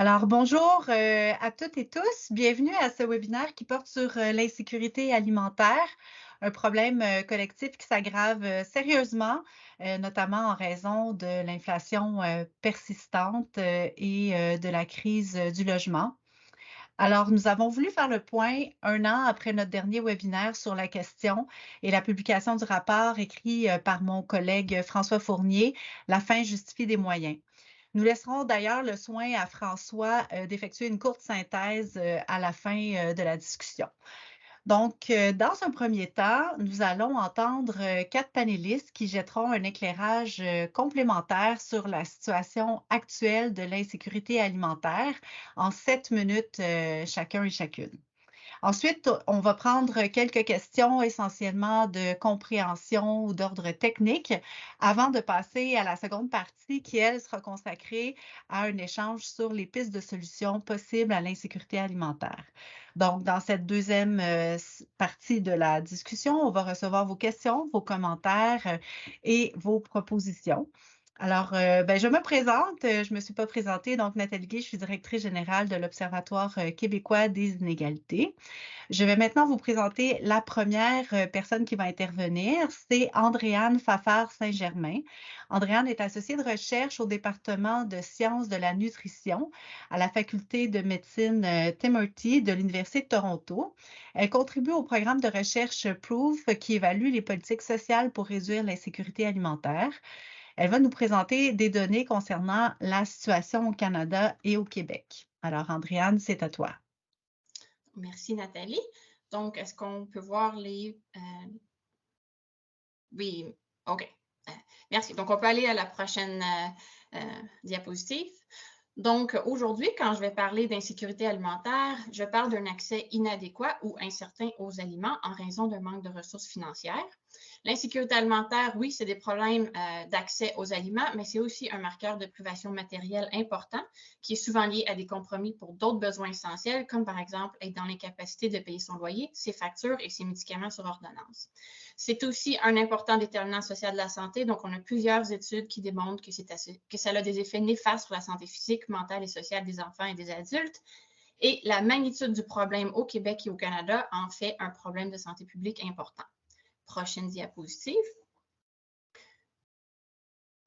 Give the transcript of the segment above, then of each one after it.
Alors, bonjour à toutes et tous. Bienvenue à ce webinaire qui porte sur l'insécurité alimentaire, un problème collectif qui s'aggrave sérieusement, notamment en raison de l'inflation persistante et de la crise du logement. Alors, nous avons voulu faire le point un an après notre dernier webinaire sur la question et la publication du rapport écrit par mon collègue François Fournier, La fin justifie des moyens. Nous laisserons d'ailleurs le soin à François d'effectuer une courte synthèse à la fin de la discussion. Donc, dans un premier temps, nous allons entendre 4 panélistes qui jetteront un éclairage complémentaire sur la situation actuelle de l'insécurité alimentaire en 7 minutes chacun et chacune. Ensuite, on va prendre quelques questions essentiellement de compréhension ou d'ordre technique avant de passer à la seconde partie qui, elle, sera consacrée à un échange sur les pistes de solutions possibles à l'insécurité alimentaire. Donc, dans cette deuxième partie de la discussion, on va recevoir vos questions, vos commentaires et vos propositions. Alors, je me présente, je ne me suis pas présentée, donc Nathalie Guy, je suis directrice générale de l'Observatoire québécois des inégalités. Je vais maintenant vous présenter la première personne qui va intervenir, c'est Andréane Fafard-Saint-Germain. Andréane est associée de recherche au département de sciences de la nutrition à la faculté de médecine Tim Hortons de l'Université de Toronto. Elle contribue au programme de recherche Proof qui évalue les politiques sociales pour réduire l'insécurité alimentaire. Elle va nous présenter des données concernant la situation au Canada et au Québec. Alors, Andréane, c'est à toi. Merci, Nathalie. Donc, est-ce qu'on peut voir les... Oui, OK. Merci. Donc, on peut aller à la prochaine diapositive. Donc, aujourd'hui, quand je vais parler d'insécurité alimentaire, je parle d'un accès inadéquat ou incertain aux aliments en raison d'un manque de ressources financières. L'insécurité alimentaire, oui, c'est des problèmes d'accès aux aliments, mais c'est aussi un marqueur de privation matérielle important qui est souvent lié à des compromis pour d'autres besoins essentiels, comme par exemple être dans l'incapacité de payer son loyer, ses factures et ses médicaments sur ordonnance. C'est aussi un important déterminant social de la santé, donc on a plusieurs études qui démontrent que ça a des effets néfastes sur la santé physique, mentale et sociale des enfants et des adultes. Et la magnitude du problème au Québec et au Canada en fait un problème de santé publique important. Prochaine diapositive.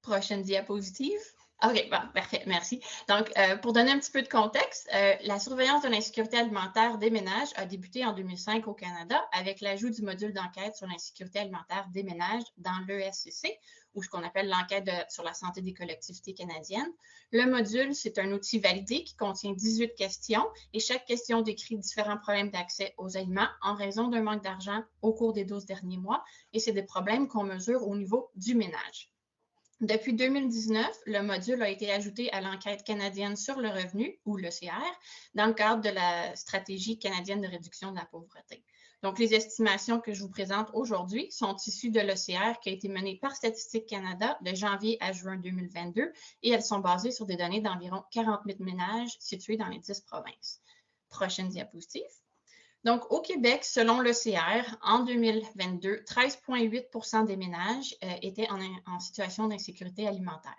Prochaine diapositive. OK, bon, parfait, merci. Donc, pour donner un petit peu de contexte, la surveillance de l'insécurité alimentaire des ménages a débuté en 2005 au Canada avec l'ajout du module d'enquête sur l'insécurité alimentaire des ménages dans l'ESCC, ou ce qu'on appelle l'enquête sur la santé des collectivités canadiennes. Le module, c'est un outil validé qui contient 18 questions et chaque question décrit différents problèmes d'accès aux aliments en raison d'un manque d'argent au cours des 12 derniers mois et c'est des problèmes qu'on mesure au niveau du ménage. Depuis 2019, le module a été ajouté à l'enquête canadienne sur le revenu, ou l'ECR, dans le cadre de la stratégie canadienne de réduction de la pauvreté. Donc, les estimations que je vous présente aujourd'hui sont issues de l'ECR qui a été menée par Statistique Canada de janvier à juin 2022 et elles sont basées sur des données d'environ 40 000 ménages situés dans les 10 provinces. Prochaine diapositive. Donc, au Québec, selon l'ECR, en 2022, 13,8 des ménages étaient en situation d'insécurité alimentaire.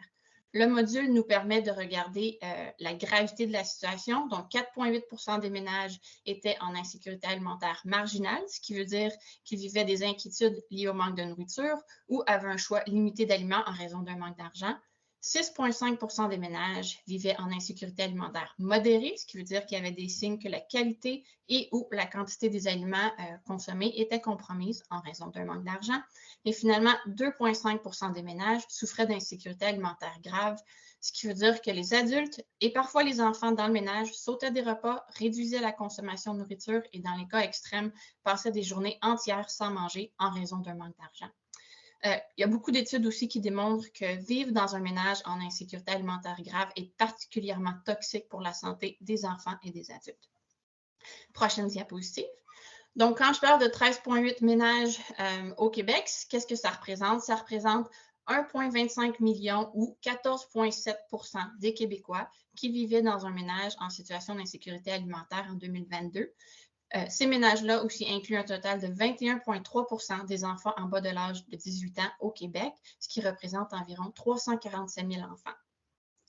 Le module nous permet de regarder la gravité de la situation. Donc, 4,8 des ménages étaient en insécurité alimentaire marginale, ce qui veut dire qu'ils vivaient des inquiétudes liées au manque de nourriture ou avaient un choix limité d'aliments en raison d'un manque d'argent. 6,5 des ménages vivaient en insécurité alimentaire modérée, ce qui veut dire qu'il y avait des signes que la qualité et ou la quantité des aliments consommés étaient compromises en raison d'un manque d'argent. Et finalement, 2,5 des ménages souffraient d'insécurité alimentaire grave, ce qui veut dire que les adultes et parfois les enfants dans le ménage sautaient des repas, réduisaient la consommation de nourriture et dans les cas extrêmes, passaient des journées entières sans manger en raison d'un manque d'argent. Il y a beaucoup d'études aussi qui démontrent que vivre dans un ménage en insécurité alimentaire grave est particulièrement toxique pour la santé des enfants et des adultes. Prochaine diapositive. Donc, quand je parle de 13,8 ménages au Québec, qu'est-ce que ça représente? Ça représente 1,25 million ou 14,7 des Québécois qui vivaient dans un ménage en situation d'insécurité alimentaire en 2022. Ces ménages-là aussi incluent un total de 21,3 des enfants en bas de l'âge de 18 ans au Québec, ce qui représente environ 347 000 enfants.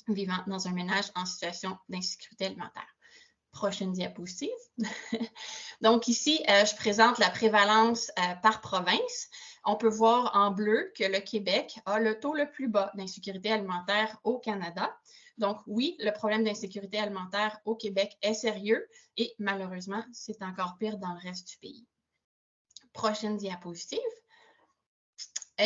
vivant dans un ménage en situation d'insécurité alimentaire. Prochaine diapositive. Donc ici, je présente la prévalence par province. On peut voir en bleu que le Québec a le taux le plus bas d'insécurité alimentaire au Canada. Donc oui, le problème d'insécurité alimentaire au Québec est sérieux et malheureusement, c'est encore pire dans le reste du pays. Prochaine diapositive.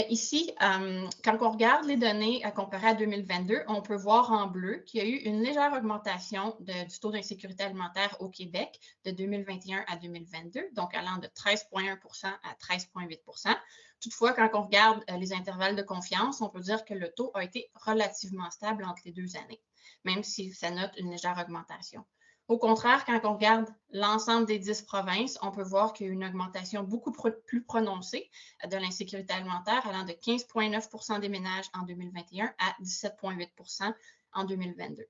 Ici, quand on regarde les données comparées à 2022, on peut voir en bleu qu'il y a eu une légère augmentation du taux d'insécurité alimentaire au Québec de 2021 à 2022, donc allant de 13,1 à 13,8 Toutefois, quand on regarde les intervalles de confiance, on peut dire que le taux a été relativement stable entre les 2 années, même si ça note une légère augmentation. Au contraire, quand on regarde l'ensemble des 10 provinces, on peut voir qu'il y a une augmentation beaucoup plus prononcée de l'insécurité alimentaire, allant de 15,9 des ménages en 2021 à 17,8 en 2022.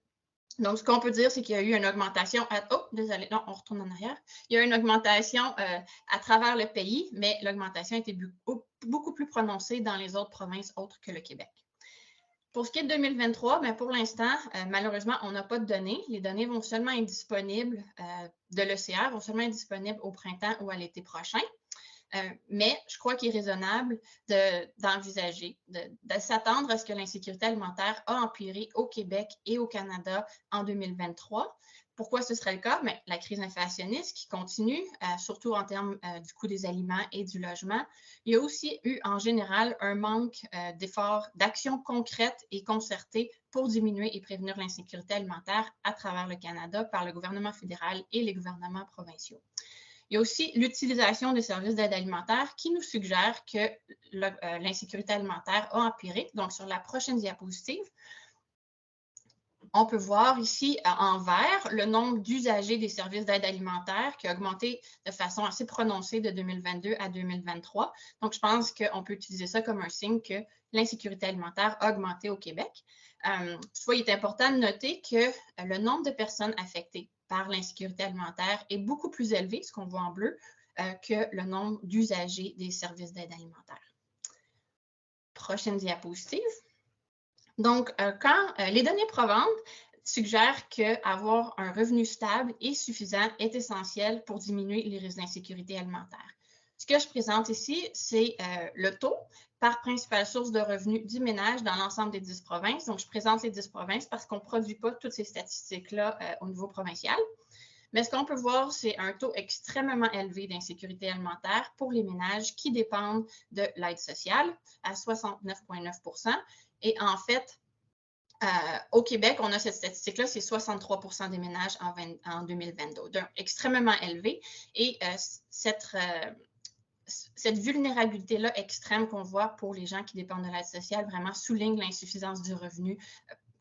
Donc, ce qu'on peut dire, c'est qu'il y a eu une augmentation non, on retourne en arrière. Il y a eu une augmentation à travers le pays, mais l'augmentation était beaucoup plus prononcée dans les autres provinces autres que le Québec. Pour ce qui est de 2023, mais pour l'instant, malheureusement, on n'a pas de données. Les données vont seulement être disponibles de l'ECR, vont seulement être disponibles au printemps ou à l'été prochain. Mais je crois qu'il est raisonnable d'envisager, de s'attendre à ce que l'insécurité alimentaire a empiré au Québec et au Canada en 2023. Pourquoi ce serait le cas? Bien, la crise inflationniste qui continue, surtout en termes du coût des aliments et du logement. Il y a aussi eu en général un manque d'efforts, d'actions concrètes et concertées pour diminuer et prévenir l'insécurité alimentaire à travers le Canada par le gouvernement fédéral et les gouvernements provinciaux. Il y a aussi l'utilisation des services d'aide alimentaire qui nous suggère que l'insécurité alimentaire a empiré. Donc, sur la prochaine diapositive, on peut voir ici en vert le nombre d'usagers des services d'aide alimentaire qui a augmenté de façon assez prononcée de 2022 à 2023. Donc, je pense qu'on peut utiliser ça comme un signe que l'insécurité alimentaire a augmenté au Québec. Toutefois, il est important de noter que le nombre de personnes affectées par l'insécurité alimentaire est beaucoup plus élevé, ce qu'on voit en bleu, que le nombre d'usagers des services d'aide alimentaire. Prochaine diapositive. Donc, quand les données probantes suggèrent qu'avoir un revenu stable et suffisant est essentiel pour diminuer les risques d'insécurité alimentaire. Ce que je présente ici, c'est le taux par principale source de revenus du ménage dans l'ensemble des 10 provinces. Donc, je présente les 10 provinces parce qu'on ne produit pas toutes ces statistiques-là au niveau provincial. Mais ce qu'on peut voir, c'est un taux extrêmement élevé d'insécurité alimentaire pour les ménages qui dépendent de l'aide sociale à 69,9 Et en fait, au Québec, on a cette statistique-là, c'est 63 des ménages en 2022, donc extrêmement élevé. Et cette vulnérabilité-là extrême qu'on voit pour les gens qui dépendent de l'aide sociale vraiment souligne l'insuffisance du revenu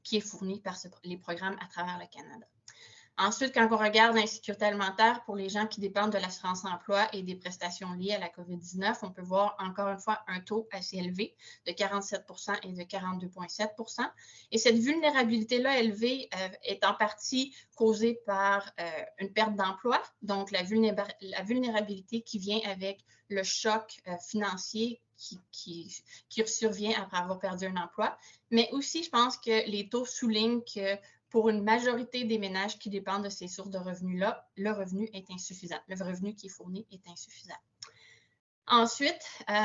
qui est fourni par les programmes à travers le Canada. Ensuite, quand on regarde l'insécurité alimentaire pour les gens qui dépendent de l'assurance-emploi et des prestations liées à la COVID-19, on peut voir encore une fois un taux assez élevé de 47 et de 42,7 Et cette vulnérabilité-là élevée est en partie causée par une perte d'emploi, donc la vulnérabilité qui vient avec le choc financier qui survient après avoir perdu un emploi. Mais aussi, je pense que les taux soulignent que pour une majorité des ménages qui dépendent de ces sources de revenus-là, le revenu est insuffisant. Le revenu qui est fourni est insuffisant. Ensuite,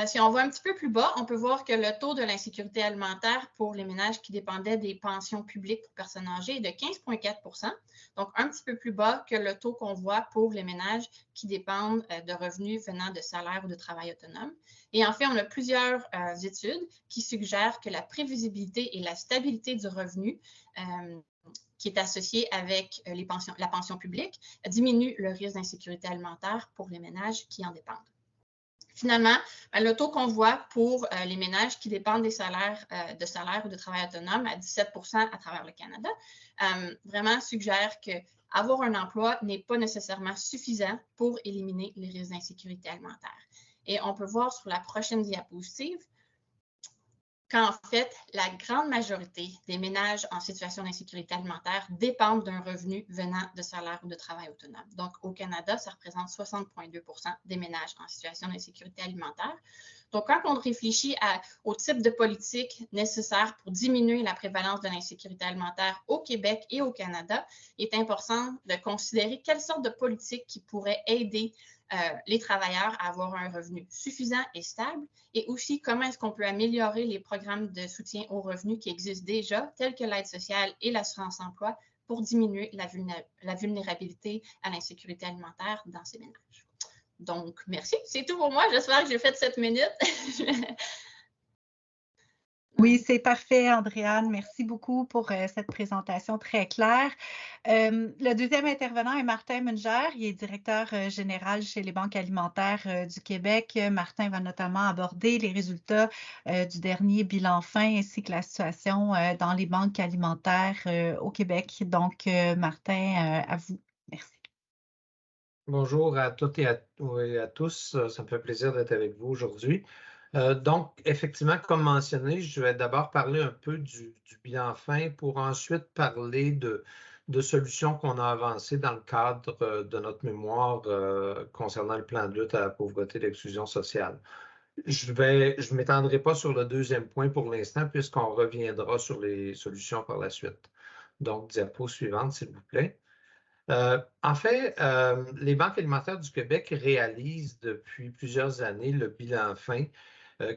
si on va un petit peu plus bas, on peut voir que le taux de l'insécurité alimentaire pour les ménages qui dépendaient des pensions publiques pour personnes âgées est de 15,4 donc un petit peu plus bas que le taux qu'on voit pour les ménages qui dépendent de revenus venant de salaires ou de travail autonome. Et en fait, on a plusieurs études qui suggèrent que la prévisibilité et la stabilité du revenu qui est associée avec la pension publique, diminue le risque d'insécurité alimentaire pour les ménages qui en dépendent. Finalement, le taux qu'on voit pour les ménages qui dépendent des salaires ou de travail autonome à 17 à travers le Canada, vraiment suggère qu'avoir un emploi n'est pas nécessairement suffisant pour éliminer les risques d'insécurité alimentaire. Et on peut voir sur la prochaine diapositive, qu'en fait, la grande majorité des ménages en situation d'insécurité alimentaire dépendent d'un revenu venant de salaire ou de travail autonome. Donc, au Canada, ça représente 60,2 % des ménages en situation d'insécurité alimentaire. Donc, quand on réfléchit au type de politique nécessaire pour diminuer la prévalence de l'insécurité alimentaire au Québec et au Canada, il est important de considérer quelle sorte de politique qui pourrait aider les travailleurs à avoir un revenu suffisant et stable, et aussi comment est-ce qu'on peut améliorer les programmes de soutien aux revenus qui existent déjà, tels que l'aide sociale et l'assurance-emploi, pour diminuer la vulnérabilité à l'insécurité alimentaire dans ces ménages. Donc, merci. C'est tout pour moi. J'espère que j'ai fait 7 minutes. Oui, c'est parfait, Andréane. Merci beaucoup pour cette présentation très claire. Le deuxième intervenant est Martin Munger. Il est directeur général chez les banques alimentaires du Québec. Martin va notamment aborder les résultats du dernier bilan fin ainsi que la situation dans les banques alimentaires au Québec. Donc, Martin, à vous. Merci. Bonjour à toutes et à tous. Ça me fait plaisir d'être avec vous aujourd'hui. Donc, effectivement, comme mentionné, je vais d'abord parler un peu du bilan fin pour ensuite parler de solutions qu'on a avancées dans le cadre de notre mémoire concernant le plan de lutte à la pauvreté et l'exclusion sociale. Je ne m'étendrai pas sur le deuxième point pour l'instant, puisqu'on reviendra sur les solutions par la suite. Donc, diapo suivante, s'il vous plaît. En fait, les banques alimentaires du Québec réalisent depuis plusieurs années le bilan fin,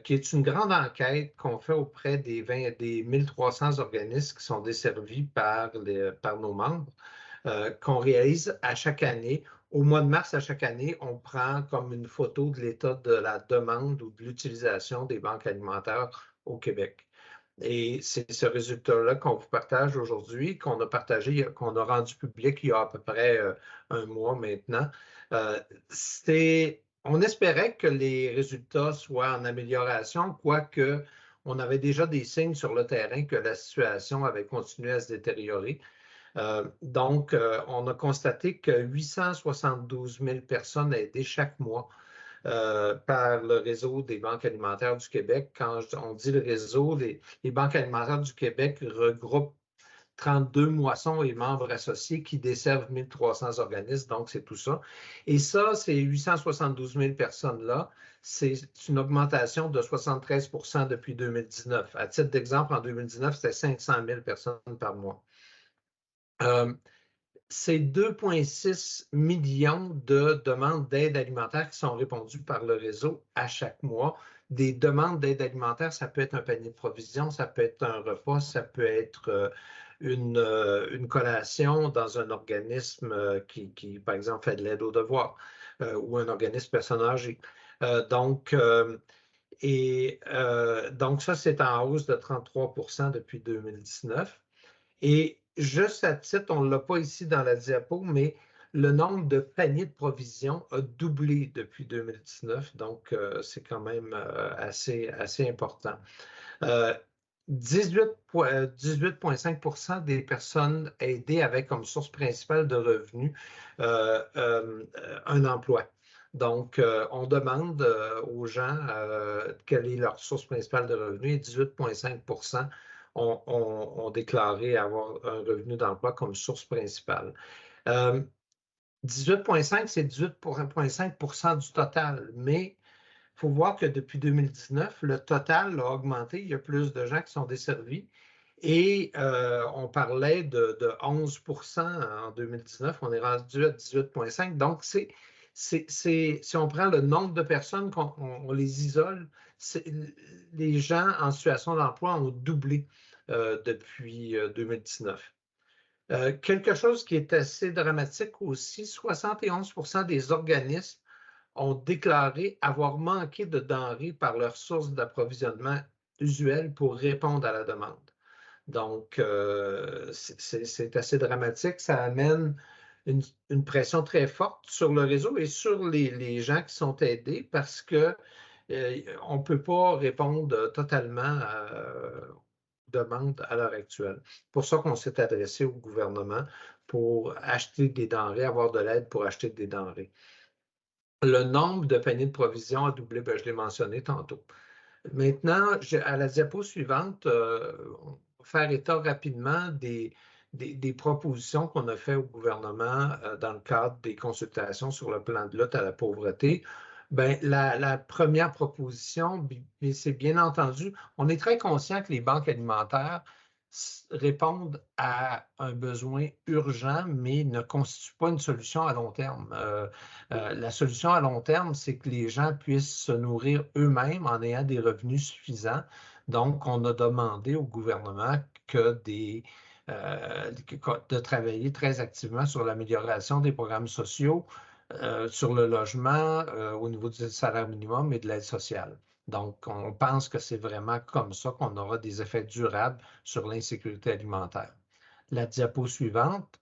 qui est une grande enquête qu'on fait auprès des 1300 organismes qui sont desservis par nos membres, qu'on réalise à chaque année. Au mois de mars, à chaque année, on prend comme une photo de l'état de la demande ou de l'utilisation des banques alimentaires au Québec. Et c'est ce résultat-là qu'on vous partage aujourd'hui, qu'on a partagé, qu'on a rendu public il y a à peu près un mois maintenant. On espérait que les résultats soient en amélioration, quoique on avait déjà des signes sur le terrain que la situation avait continué à se détériorer. Donc, on a constaté que 872 000 personnes aidées chaque mois par le réseau des banques alimentaires du Québec. Quand on dit le réseau, les banques alimentaires du Québec regroupent 32 moissons et membres associés qui desservent 1300 organismes, donc c'est tout ça. Et ça, ces 872 000 personnes-là, c'est une augmentation de 73 % depuis 2019. À titre d'exemple, en 2019, c'était 500 000 personnes par mois. C'est 2,6 millions de demandes d'aide alimentaire qui sont répondues par le réseau à chaque mois. Des demandes d'aide alimentaire, ça peut être un panier de provisions, ça peut être un repas, ça peut être une collation dans un organisme qui, par exemple, fait de l'aide aux devoirs ou un organisme personne âgée. Donc, ça, c'est en hausse de 33 % depuis 2019. Et juste à titre, on ne l'a pas ici dans la diapo, mais le nombre de paniers de provisions a doublé depuis 2019, donc c'est quand même assez important. 18,5 % des personnes aidées avaient comme source principale de revenus un emploi. Donc, on demande aux gens quelle est leur source principale de revenus et 18,5 % ont déclaré avoir un revenu d'emploi comme source principale. 18,5, c'est 18,5 % du total, mais il faut voir que depuis 2019, le total a augmenté. Il y a plus de gens qui sont desservis. Et on parlait de 11 % en 2019. On est rendu à 18,5 %. Donc, si on prend le nombre de personnes qu'on les isole, les gens en situation d'emploi ont doublé depuis 2019. Quelque chose qui est assez dramatique aussi, 71 % des organismes ont déclaré avoir manqué de denrées par leur source d'approvisionnement usuelle pour répondre à la demande. Donc, c'est assez dramatique. Ça amène une pression très forte sur le réseau et sur les gens qui sont aidés parce qu'on ne peut pas répondre totalement aux demandes à l'heure actuelle. C'est pour ça qu'on s'est adressé au gouvernement pour acheter des denrées, avoir de l'aide pour acheter des denrées. Le nombre de paniers de provisions a doublé, je l'ai mentionné tantôt. Maintenant, à la diapo suivante, on va faire état rapidement des propositions qu'on a faites au gouvernement dans le cadre des consultations sur le plan de lutte à la pauvreté. Bien, la première proposition, c'est bien entendu, on est très conscient que les banques alimentaires répondent à un besoin urgent, mais ne constituent pas une solution à long terme. La solution à long terme, c'est que les gens puissent se nourrir eux-mêmes en ayant des revenus suffisants. Donc, on a demandé au gouvernement de travailler très activement sur l'amélioration des programmes sociaux, sur le logement, au niveau du salaire minimum et de l'aide sociale. Donc, on pense que c'est vraiment comme ça qu'on aura des effets durables sur l'insécurité alimentaire. La diapo suivante.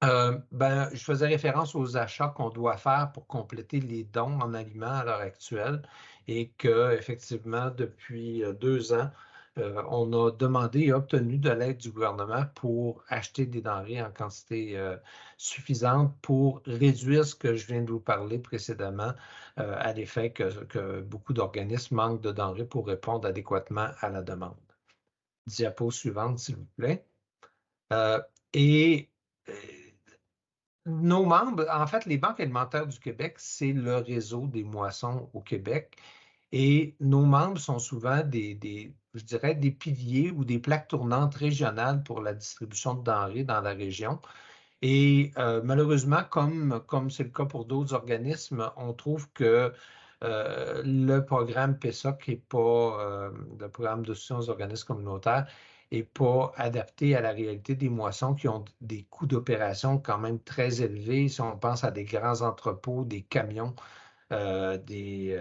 Je faisais référence aux achats qu'on doit faire pour compléter les dons en aliments à l'heure actuelle et qu'effectivement, depuis 2 ans, on a demandé et obtenu de l'aide du gouvernement pour acheter des denrées en quantité suffisante pour réduire ce que je viens de vous parler précédemment, à l'effet que beaucoup d'organismes manquent de denrées pour répondre adéquatement à la demande. Diapo suivante, s'il vous plaît. Nos membres, en fait, les banques alimentaires du Québec, c'est le réseau des moissons au Québec. Et nos membres sont souvent je dirais, des piliers ou des plaques tournantes régionales pour la distribution de denrées dans la région. Et malheureusement, comme c'est le cas pour d'autres organismes, on trouve que le programme PESOC n'est pas, le programme de soutien aux organismes communautaires, n'est pas adapté à la réalité des moissons qui ont des coûts d'opération quand même très élevés. Si on pense à des grands entrepôts, des camions, et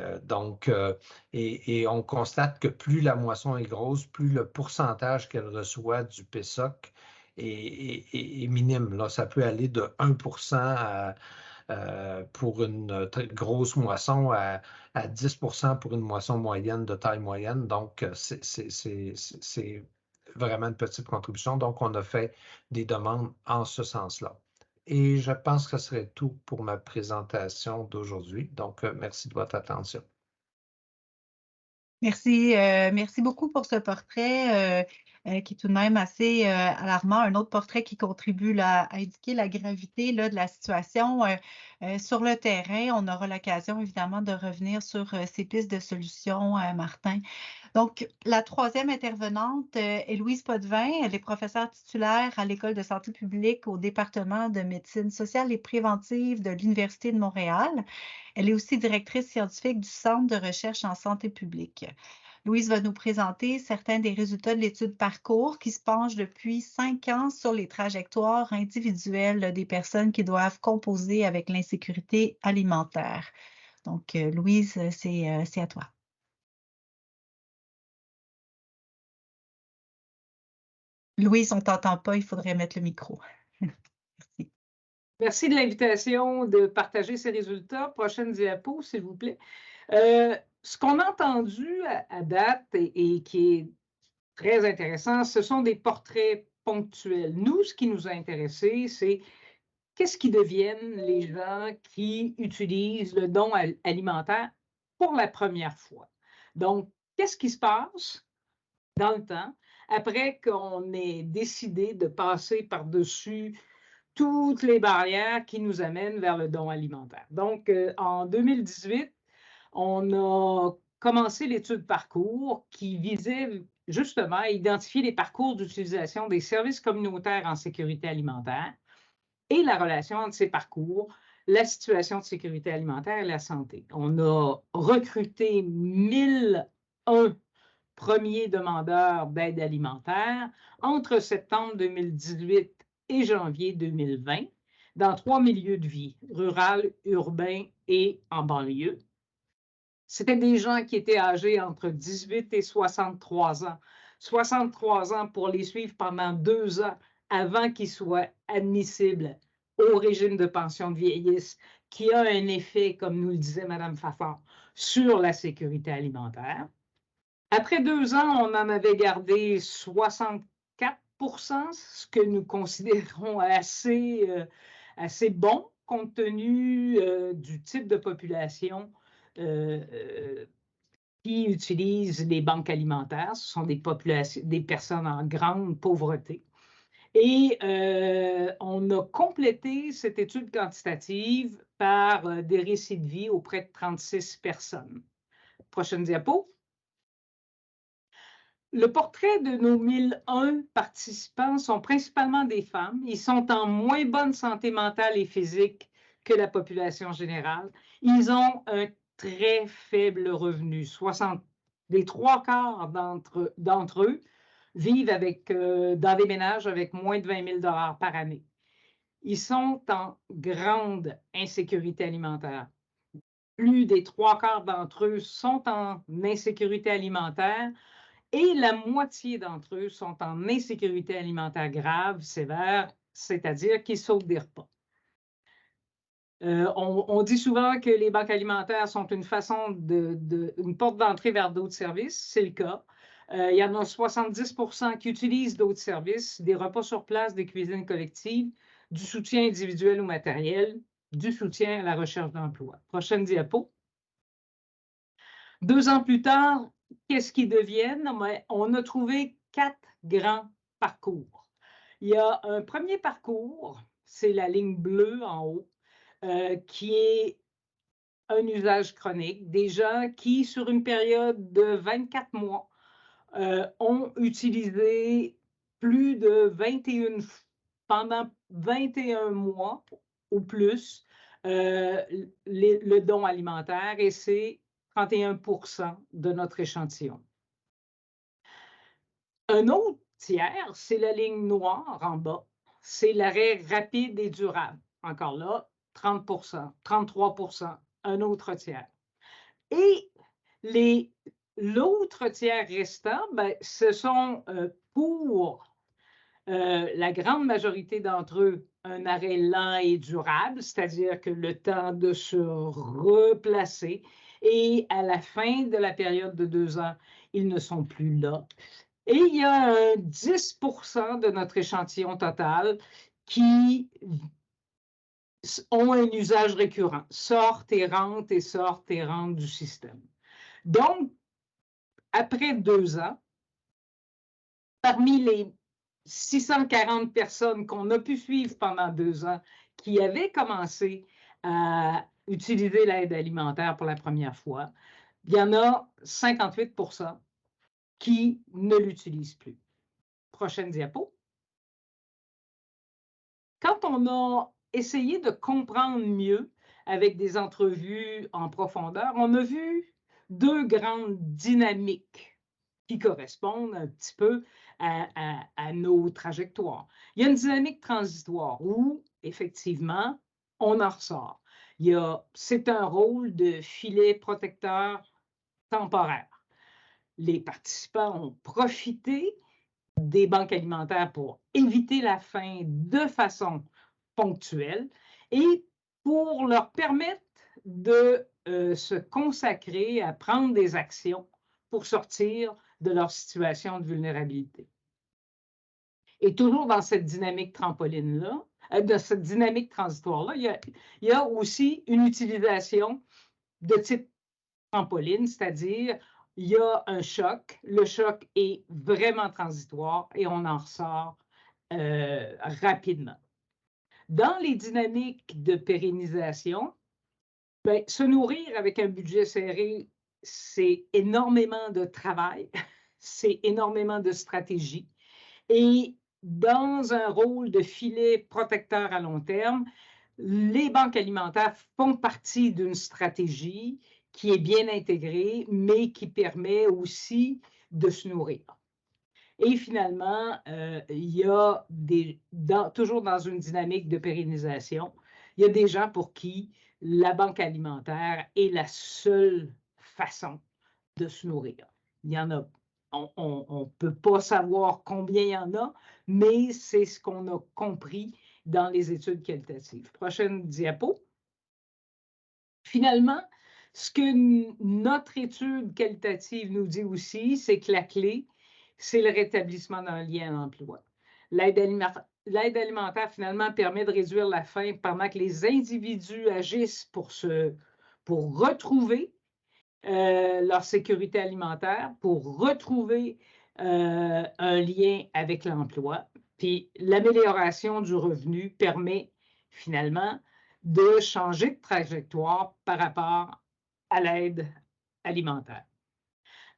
on constate que plus la moisson est grosse, plus le pourcentage qu'elle reçoit du PESOC est minime. Là, ça peut aller de 1% pour une très grosse moisson à 10% pour une moisson moyenne de taille moyenne. Donc, c'est vraiment une petite contribution. Donc, on a fait des demandes en ce sens-là. Et je pense que ce serait tout pour ma présentation d'aujourd'hui. Donc, merci de votre attention. Merci, merci beaucoup pour ce portrait qui est tout de même assez alarmant. Un autre portrait qui contribue à indiquer la gravité là, de la situation sur le terrain. On aura l'occasion évidemment de revenir sur ces pistes de solutions, Martin. Donc, la troisième intervenante est Louise Potvin. Elle est professeure titulaire à l'École de santé publique au département de médecine sociale et préventive de l'Université de Montréal. Elle est aussi directrice scientifique du Centre de recherche en santé publique. Louise va nous présenter certains des résultats de l'étude Parcours qui se penche depuis 5 ans sur les trajectoires individuelles des personnes qui doivent composer avec l'insécurité alimentaire. Donc, Louise, c'est à toi. Louise, on ne t'entend pas, il faudrait mettre le micro. Merci. Merci de l'invitation de partager ces résultats. Prochaine diapo, s'il vous plaît. Ce qu'on a entendu à date et qui est très intéressant, ce sont des portraits ponctuels. Nous, ce qui nous a intéressé, c'est qu'est-ce qui deviennent les gens qui utilisent le don alimentaire pour la première fois. Donc, qu'est-ce qui se passe dans le temps après qu'on ait décidé de passer par-dessus toutes les barrières qui nous amènent vers le don alimentaire. Donc, en 2018, on a commencé l'étude Parcours qui visait justement à identifier les parcours d'utilisation des services communautaires en sécurité alimentaire et la relation entre ces parcours, la situation de sécurité alimentaire et la santé. On a recruté 1001 premiers demandeurs d'aide alimentaire entre septembre 2018 et janvier 2020 dans 3 milieux de vie, rural, urbain et en banlieue. C'était des gens qui étaient âgés entre 18 et 63 ans. 63 ans pour les suivre pendant 2 ans avant qu'ils soient admissibles au régime de pension de vieillesse qui a un effet, comme nous le disait Mme Fafard, sur la sécurité alimentaire. Après 2 ans, on en avait gardé 64 %, ce que nous considérons assez bon compte tenu du type de population qui utilisent les banques alimentaires. Ce sont des personnes en grande pauvreté. Et on a complété cette étude quantitative par des récits de vie auprès de 36 personnes. Prochaine diapo. Le portrait de nos 1001 participants sont principalement des femmes. Ils sont en moins bonne santé mentale et physique que la population générale. Ils ont un très faible revenu. Les 3/4 d'entre eux vivent dans des ménages avec moins de 20 000 $ par année. Ils sont en grande insécurité alimentaire. Plus des 3/4 d'entre eux sont en insécurité alimentaire et la moitié d'entre eux sont en insécurité alimentaire grave, sévère, c'est-à-dire qu'ils sautent des repas. On dit souvent que les banques alimentaires sont une une porte d'entrée vers d'autres services, c'est le cas. Il y en a 70% qui utilisent d'autres services, des repas sur place, des cuisines collectives, du soutien individuel ou matériel, du soutien à la recherche d'emploi. Prochaine diapo. 2 ans plus tard, qu'est-ce qu'ils deviennent? On a trouvé 4 grands parcours. Il y a un premier parcours, c'est la ligne bleue en haut, qui est un usage chronique. Des gens qui, sur une période de 24 mois, ont utilisé plus de 21 pendant 21 mois ou plus le don alimentaire, et c'est 31% de notre échantillon. Un autre tiers, c'est la ligne noire en bas, c'est l'arrêt rapide et durable. Encore là, 30%, 33%, un autre tiers. Et l'autre tiers restant, ce sont pour la grande majorité d'entre eux un arrêt lent et durable, c'est-à-dire que le temps de se replacer, et à la fin de la période de 2 ans, ils ne sont plus là. Et il y a 10% de notre échantillon total qui ont un usage récurrent, sortent et rentrent du système. Donc, après 2 ans, parmi les 640 personnes qu'on a pu suivre pendant 2 ans qui avaient commencé à utiliser l'aide alimentaire pour la première fois, il y en a 58% qui ne l'utilisent plus. Prochaine diapo. Quand on a essayé de comprendre mieux avec des entrevues en profondeur, on a vu 2 grandes dynamiques qui correspondent un petit peu à nos trajectoires. Il y a une dynamique transitoire où, effectivement, on en ressort. C'est un rôle de filet protecteur temporaire. Les participants ont profité des banques alimentaires pour éviter la faim de façon ponctuelle et pour leur permettre de se consacrer à prendre des actions pour sortir de leur situation de vulnérabilité. Et toujours dans cette dynamique trampoline-là, de cette dynamique transitoire-là, il y a aussi une utilisation de type trampoline, c'est-à-dire il y a un choc, le choc est vraiment transitoire et on en ressort rapidement. Dans les dynamiques de pérennisation, se nourrir avec un budget serré, c'est énormément de travail, c'est énormément de stratégie. Et dans un rôle de filet protecteur à long terme, les banques alimentaires font partie d'une stratégie qui est bien intégrée, mais qui permet aussi de se nourrir. Et finalement, il y a toujours dans une dynamique de pérennisation, il y a des gens pour qui la banque alimentaire est la seule façon de se nourrir. Il y en a, on ne peut pas savoir combien il y en a, mais c'est ce qu'on a compris dans les études qualitatives. Prochaine diapo. Finalement, ce que notre étude qualitative nous dit aussi, c'est que la clé, c'est le rétablissement d'un lien à l'emploi. L'aide alimentaire, finalement, permet de réduire la faim pendant que les individus agissent pour retrouver leur sécurité alimentaire pour retrouver un lien avec l'emploi. Puis l'amélioration du revenu permet finalement de changer de trajectoire par rapport à l'aide alimentaire.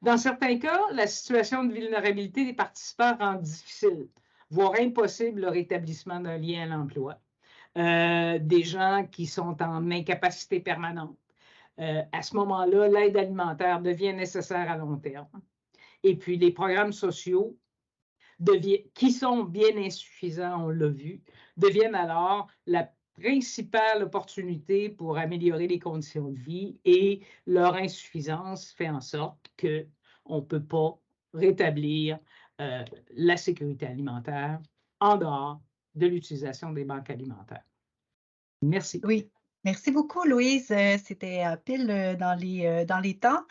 Dans certains cas, la situation de vulnérabilité des participants rend difficile, voire impossible, le rétablissement d'un lien à l'emploi. Des gens qui sont en incapacité permanente. À ce moment-là, l'aide alimentaire devient nécessaire à long terme. Et puis, les programmes sociaux, qui sont bien insuffisants, on l'a vu, deviennent alors la principale opportunité pour améliorer les conditions de vie, et leur insuffisance fait en sorte qu'on ne peut pas rétablir la sécurité alimentaire en dehors de l'utilisation des banques alimentaires. Merci. Oui, merci beaucoup, Louise. C'était pile dans les temps.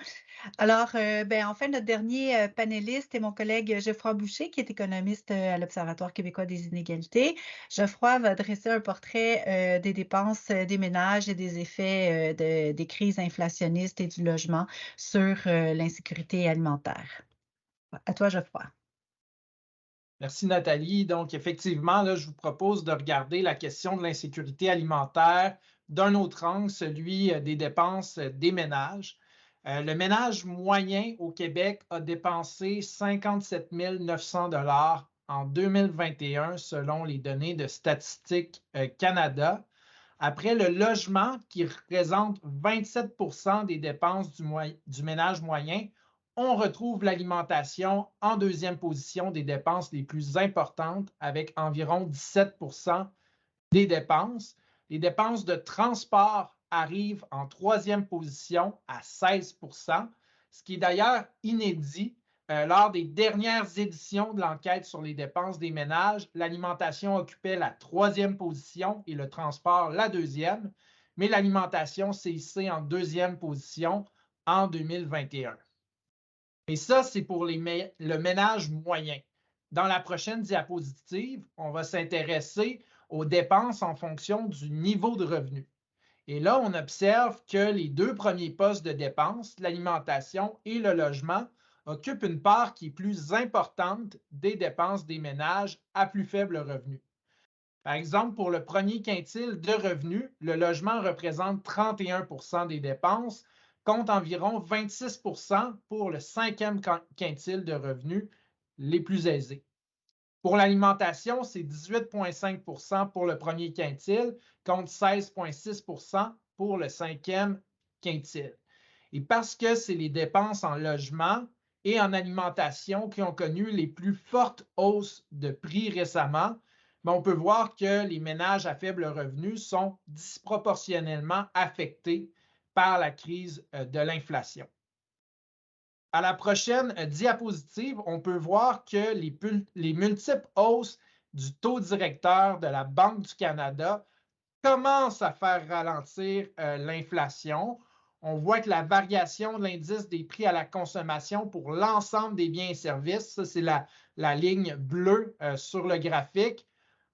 Alors, enfin, notre dernier panéliste est mon collègue Geoffroy Boucher, qui est économiste à l'Observatoire québécois des inégalités. Geoffroy va dresser un portrait des dépenses des ménages et des effets des crises inflationnistes et du logement sur l'insécurité alimentaire. À toi, Geoffroy. Merci, Nathalie. Donc, effectivement, là, je vous propose de regarder la question de l'insécurité alimentaire d'un autre angle, celui des dépenses des ménages. Le ménage moyen au Québec a dépensé 57 900 $ en 2021, selon les données de Statistique Canada. Après le logement, qui représente 27 % des dépenses du ménage moyen, on retrouve l'alimentation en deuxième position des dépenses les plus importantes, avec environ 17 % des dépenses. Les dépenses de transport arrivent en troisième position à 16 %, ce qui est d'ailleurs inédit. Lors des dernières éditions de l'enquête sur les dépenses des ménages, l'alimentation occupait la troisième position et le transport la deuxième, mais l'alimentation s'est hissée en deuxième position en 2021. Et ça, c'est pour le ménage moyen. Dans la prochaine diapositive, on va s'intéresser aux dépenses en fonction du niveau de revenu. Et là, on observe que les deux premiers postes de dépenses, l'alimentation et le logement, occupent une part qui est plus importante des dépenses des ménages à plus faible revenu. Par exemple, pour le premier quintile de revenus, le logement représente 31 % des dépenses, contre environ 26 % pour le cinquième quintile de revenus les plus aisés. Pour l'alimentation, c'est 18,5 % pour le premier quintile, contre 16,6 % pour le cinquième quintile. Et parce que c'est les dépenses en logement et en alimentation qui ont connu les plus fortes hausses de prix récemment, on peut voir que les ménages à faible revenu sont disproportionnellement affectés par la crise de l'inflation. À la prochaine diapositive, on peut voir que les multiples hausses du taux directeur de la Banque du Canada commencent à faire ralentir l'inflation. On voit que la variation de l'indice des prix à la consommation pour l'ensemble des biens et services, ça c'est la ligne bleue sur le graphique,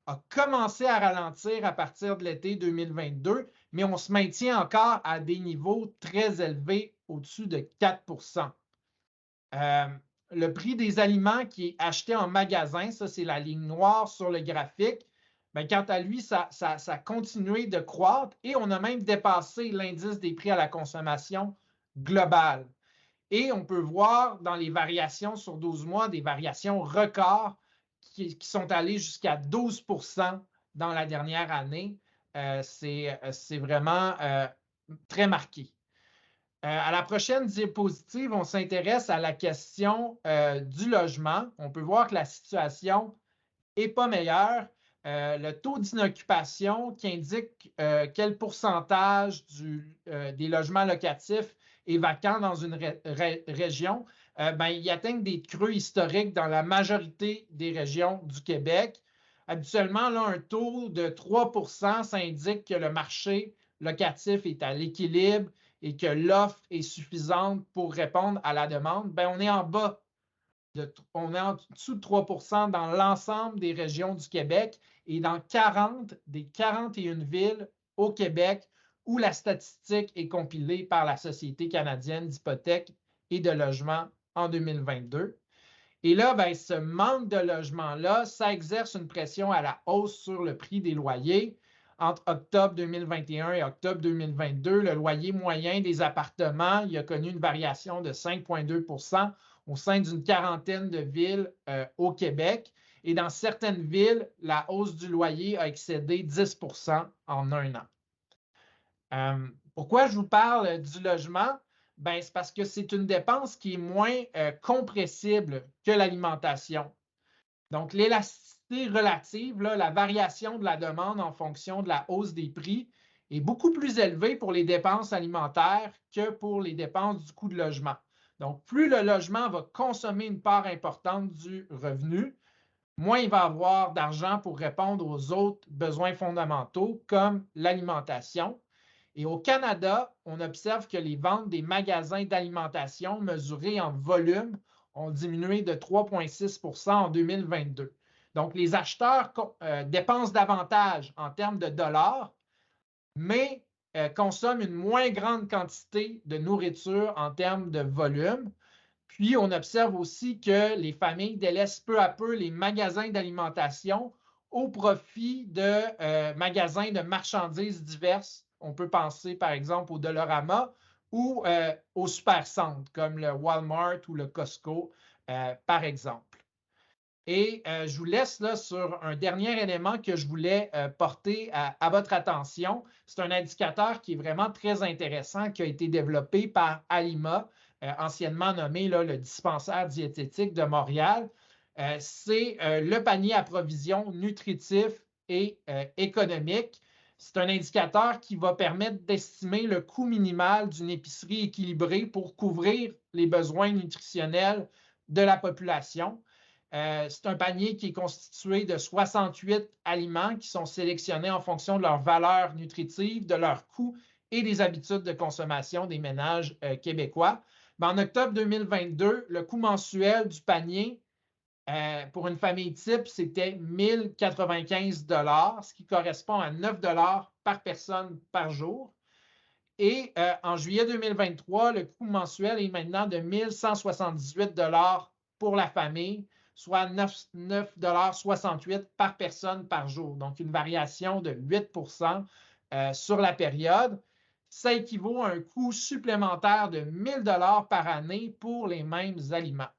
a commencé à ralentir à partir de l'été 2022, mais on se maintient encore à des niveaux très élevés, au-dessus de 4 %. Le prix des aliments qui est acheté en magasin, ça c'est la ligne noire sur le graphique, quant à lui, ça a continué de croître et on a même dépassé l'indice des prix à la consommation globale. Et on peut voir dans les variations sur 12 mois des variations records qui sont allées jusqu'à 12 % dans la dernière année. C'est vraiment très marqué. À la prochaine diapositive, on s'intéresse à la question du logement. On peut voir que la situation n'est pas meilleure. Le taux d'inoccupation qui indique quel pourcentage des logements locatifs est vacant dans une région, il atteint des creux historiques dans la majorité des régions du Québec. Habituellement, là, un taux de 3 % ça indique que le marché locatif est à l'équilibre et que l'offre est suffisante pour répondre à la demande. On est en dessous de 3 % dans l'ensemble des régions du Québec et dans 40 des 41 villes au Québec où la statistique est compilée par la Société canadienne d'hypothèques et de logement en 2022. Et là, ben, ce manque de logement-là, ça exerce une pression à la hausse sur le prix des loyers. Entre octobre 2021 et octobre 2022, le loyer moyen des appartements il a connu une variation de 5,2 % au sein d'une quarantaine de villes au Québec. Et dans certaines villes, la hausse du loyer a excédé 10 % en un an. Pourquoi je vous parle du logement? Ben, c'est parce que c'est une dépense qui est moins compressible que l'alimentation. Donc, l'élasticité relative, là, la variation de la demande en fonction de la hausse des prix, est beaucoup plus élevée pour les dépenses alimentaires que pour les dépenses du coût de logement. Donc, plus le logement va consommer une part importante du revenu, moins il va avoir d'argent pour répondre aux autres besoins fondamentaux comme l'alimentation. Et au Canada, on observe que les ventes des magasins d'alimentation mesurées en volume ont diminué de 3,6 % en 2022. Donc, les acheteurs dépensent davantage en termes de dollars, mais consomment une moins grande quantité de nourriture en termes de volume. Puis, on observe aussi que les familles délaissent peu à peu les magasins d'alimentation au profit de magasins de marchandises diverses. On peut penser, par exemple, au Dollarama ou au Supercentre, comme le Walmart ou le Costco, par exemple. Et je vous laisse là sur un dernier élément que je voulais porter à votre attention. C'est un indicateur qui est vraiment très intéressant, qui a été développé par Alima, anciennement nommé là, le dispensaire diététique de Montréal. C'est le panier à provisions nutritif et économique. C'est un indicateur qui va permettre d'estimer le coût minimal d'une épicerie équilibrée pour couvrir les besoins nutritionnels de la population. C'est un panier qui est constitué de 68 aliments qui sont sélectionnés en fonction de leur valeur nutritive, de leur coût et des habitudes de consommation des ménages québécois. Mais en octobre 2022, le coût mensuel du panier pour une famille type, c'était 1 095 $, ce qui correspond à 9 $ par personne par jour. Et en juillet 2023, le coût mensuel est maintenant de 1 178 $ pour la famille, soit 9,68 $ par personne par jour. Donc, une variation de 8 % sur la période. Ça équivaut à un coût supplémentaire de 1 000 $ par année pour les mêmes aliments.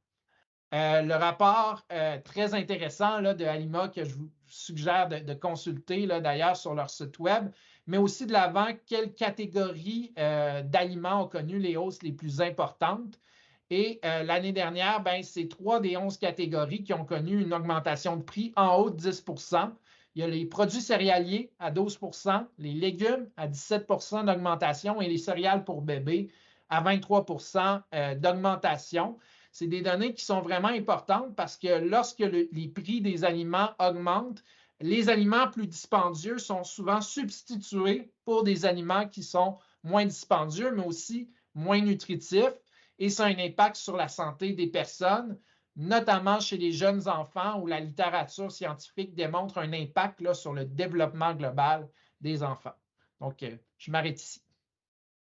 Le rapport très intéressant là, de Alima que je vous suggère de consulter d'ailleurs sur leur site web, mais aussi de l'avant quelles catégories d'aliments ont connu les hausses les plus importantes. Et l'année dernière, ben, c'est 3 des 11 catégories qui ont connu une augmentation de prix en haut de 10 %. Il y a les produits céréaliers à 12 %, les légumes à 17 % d'augmentation et les céréales pour bébés à 23 % d'augmentation. C'est des données qui sont vraiment importantes parce que lorsque les prix des aliments augmentent, les aliments plus dispendieux sont souvent substitués pour des aliments qui sont moins dispendieux, mais aussi moins nutritifs. Et ça a un impact sur la santé des personnes, notamment chez les jeunes enfants où la littérature scientifique démontre un impact là, sur le développement global des enfants. Donc, je m'arrête ici.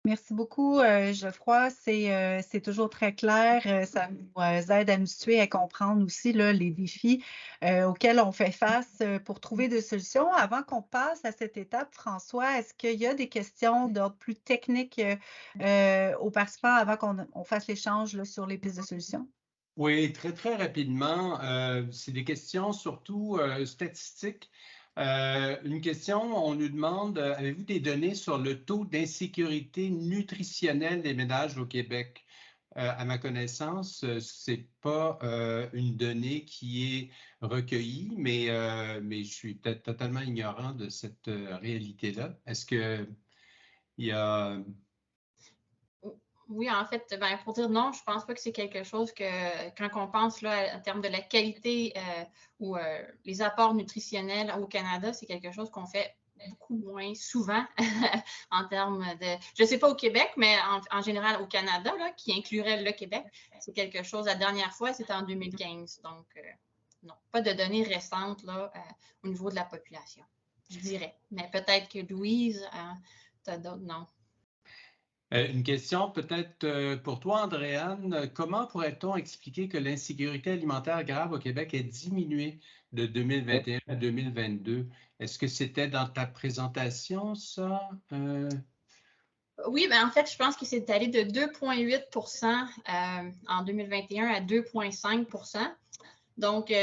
Merci beaucoup, Geoffroy. C'est toujours très clair. Ça nous aide à nous situer, à comprendre aussi là, les défis auxquels on fait face pour trouver des solutions. Avant qu'on passe à cette étape, François, est-ce qu'il y a des questions d'ordre plus technique aux participants avant qu'on fasse l'échange sur les pistes de solutions? Oui, très, très rapidement. C'est des questions surtout statistiques. Une question, on nous demande, avez-vous des données sur le taux d'insécurité nutritionnelle des ménages au Québec? À ma connaissance, ce n'est pas une donnée qui est recueillie, mais je suis peut-être totalement ignorant de cette réalité-là. Est-ce qu'il y a... Oui, en fait, ben, pour dire non, je ne pense pas que c'est quelque chose que, quand on pense là, en termes de la qualité ou les apports nutritionnels au Canada, c'est quelque chose qu'on fait beaucoup moins souvent en termes de, je ne sais pas au Québec, mais en général au Canada, là, qui inclurait le Québec, c'est quelque chose, la dernière fois, c'était en 2015. Donc, non, pas de données récentes là, au niveau de la population, je dirais. Mais peut-être que Louise, tu tu as d'autres noms. Une question peut-être pour toi, Andréane. Comment pourrait-on expliquer que l'insécurité alimentaire grave au Québec ait diminué de 2021 à 2022? Est-ce que c'était dans ta présentation, ça? Oui, ben en fait, je pense que c'est allé de 2,8 en 2021 à 2,5 %. Donc,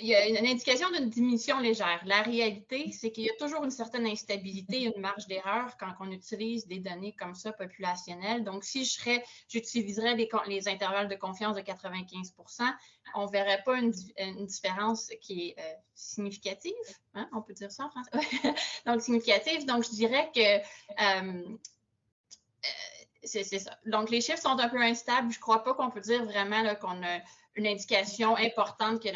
il y a une indication d'une diminution légère. La réalité, c'est qu'il y a toujours une certaine instabilité, une marge d'erreur quand on utilise des données comme ça populationnelles. Donc, si j'utiliserais les intervalles de confiance de 95 %, on ne verrait pas une différence qui est significative. Hein? On peut dire ça en français? Donc, significative. Donc, je dirais que c'est ça. Donc, les chiffres sont un peu instables. Je ne crois pas qu'on peut dire vraiment qu'on a une indication importante que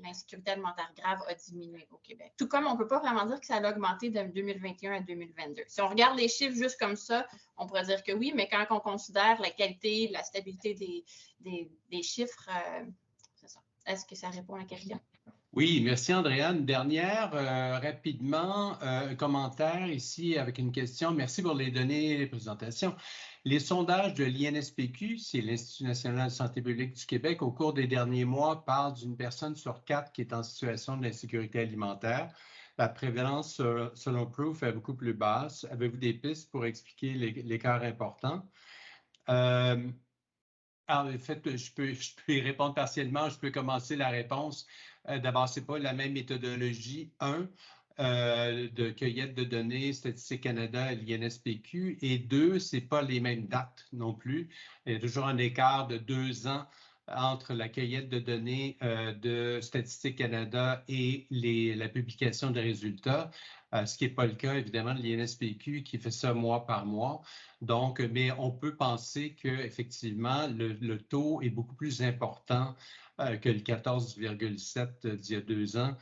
l'insécurité alimentaire grave a diminué au Québec. Tout comme on ne peut pas vraiment dire que ça a augmenté de 2021 à 2022. Si on regarde les chiffres juste comme ça, on pourrait dire que oui, mais quand on considère la qualité, la stabilité des chiffres, c'est ça. Est-ce que ça répond à la question? Oui, merci Andréane. Dernière, rapidement, un commentaire ici avec une question. Merci pour les données et les présentations. Les sondages de l'INSPQ, c'est l'Institut national de santé publique du Québec, au cours des derniers mois, parlent d'une personne sur 4 qui est en situation d'insécurité alimentaire. La prévalence, selon Proof, est beaucoup plus basse. Avez-vous des pistes pour expliquer l'écart important? Alors, en fait, je peux y répondre partiellement. Je peux commencer la réponse. D'abord, ce n'est pas la même méthodologie, de cueillette de données Statistique Canada et l'INSPQ, et deux, ce n'est pas les mêmes dates non plus. Il y a toujours un écart de 2 ans entre la cueillette de données de Statistique Canada et la publication des résultats, ce qui n'est pas le cas, évidemment, de l'INSPQ qui fait ça mois par mois. Donc, mais on peut penser qu'effectivement, le taux est beaucoup plus important que le 14,7 d'il y a 2 ans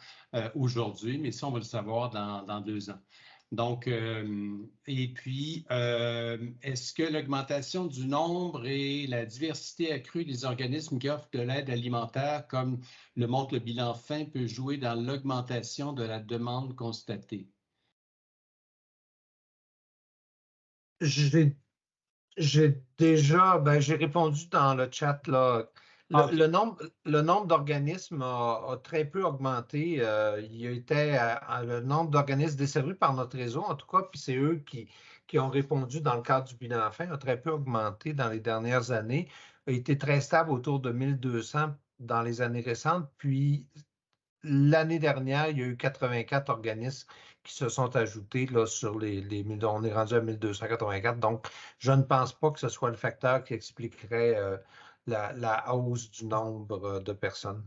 aujourd'hui, mais ça, on va le savoir dans 2 ans. Donc, et puis, est-ce que l'augmentation du nombre et la diversité accrue des organismes qui offrent de l'aide alimentaire, comme le montre le bilan fin, peut jouer dans l'augmentation de la demande constatée? J'ai répondu dans le chat, là. Le nombre d'organismes a très peu augmenté. Il y a été le nombre d'organismes desservis par notre réseau, en tout cas, puis c'est eux qui ont répondu dans le cadre du bilan fin, a très peu augmenté dans les dernières années, a été très stable autour de 1200 dans les années récentes, puis l'année dernière, il y a eu 84 organismes qui se sont ajoutés là, sur les 1000. On est rendu à 1284. Donc, je ne pense pas que ce soit le facteur qui expliquerait la hausse du nombre de personnes.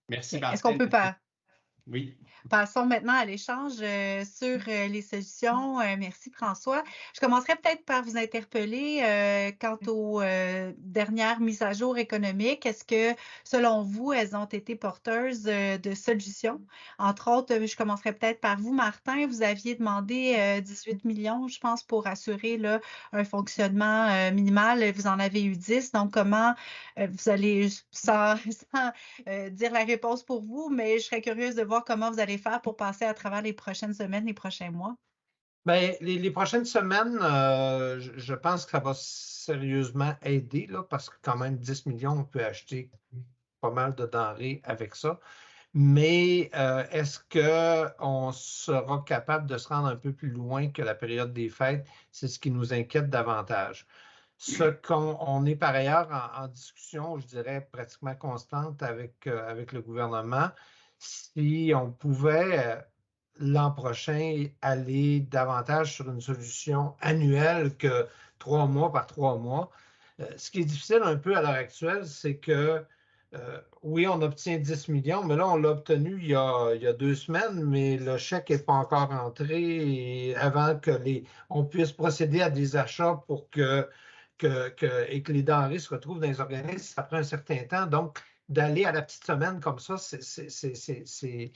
Merci, Est-ce qu'on peut pas? Oui. Passons maintenant à l'échange sur les solutions. Merci François. Je commencerai peut-être par vous interpeller quant aux dernières mises à jour économiques. Est-ce que, selon vous, elles ont été porteuses de solutions? Entre autres, je commencerai peut-être par vous, Martin. Vous aviez demandé 18 millions, je pense, pour assurer là, un fonctionnement minimal. Vous en avez eu 10. Donc, comment vous allez, sans dire la réponse pour vous, mais je serais curieuse de voir comment vous allez faire pour passer à travers les prochaines semaines, les prochains mois. Bien, les prochaines semaines, je pense que ça va sérieusement aider, là, parce que quand même 10 millions, on peut acheter pas mal de denrées avec ça. Mais est-ce qu'on sera capable de se rendre un peu plus loin que la période des fêtes? C'est ce qui nous inquiète davantage. On est par ailleurs en discussion, je dirais, pratiquement constante avec le gouvernement. Si on pouvait l'an prochain aller davantage sur une solution annuelle que 3 mois par 3 mois. Ce qui est difficile un peu à l'heure actuelle, c'est que oui, on obtient 10 millions, mais là, on l'a obtenu il y a 2 semaines, mais le chèque n'est pas encore entré avant on puisse procéder à des achats pour et que les denrées se retrouvent dans les organismes, ça prend un certain temps. Donc, d'aller à la petite semaine comme ça, c'est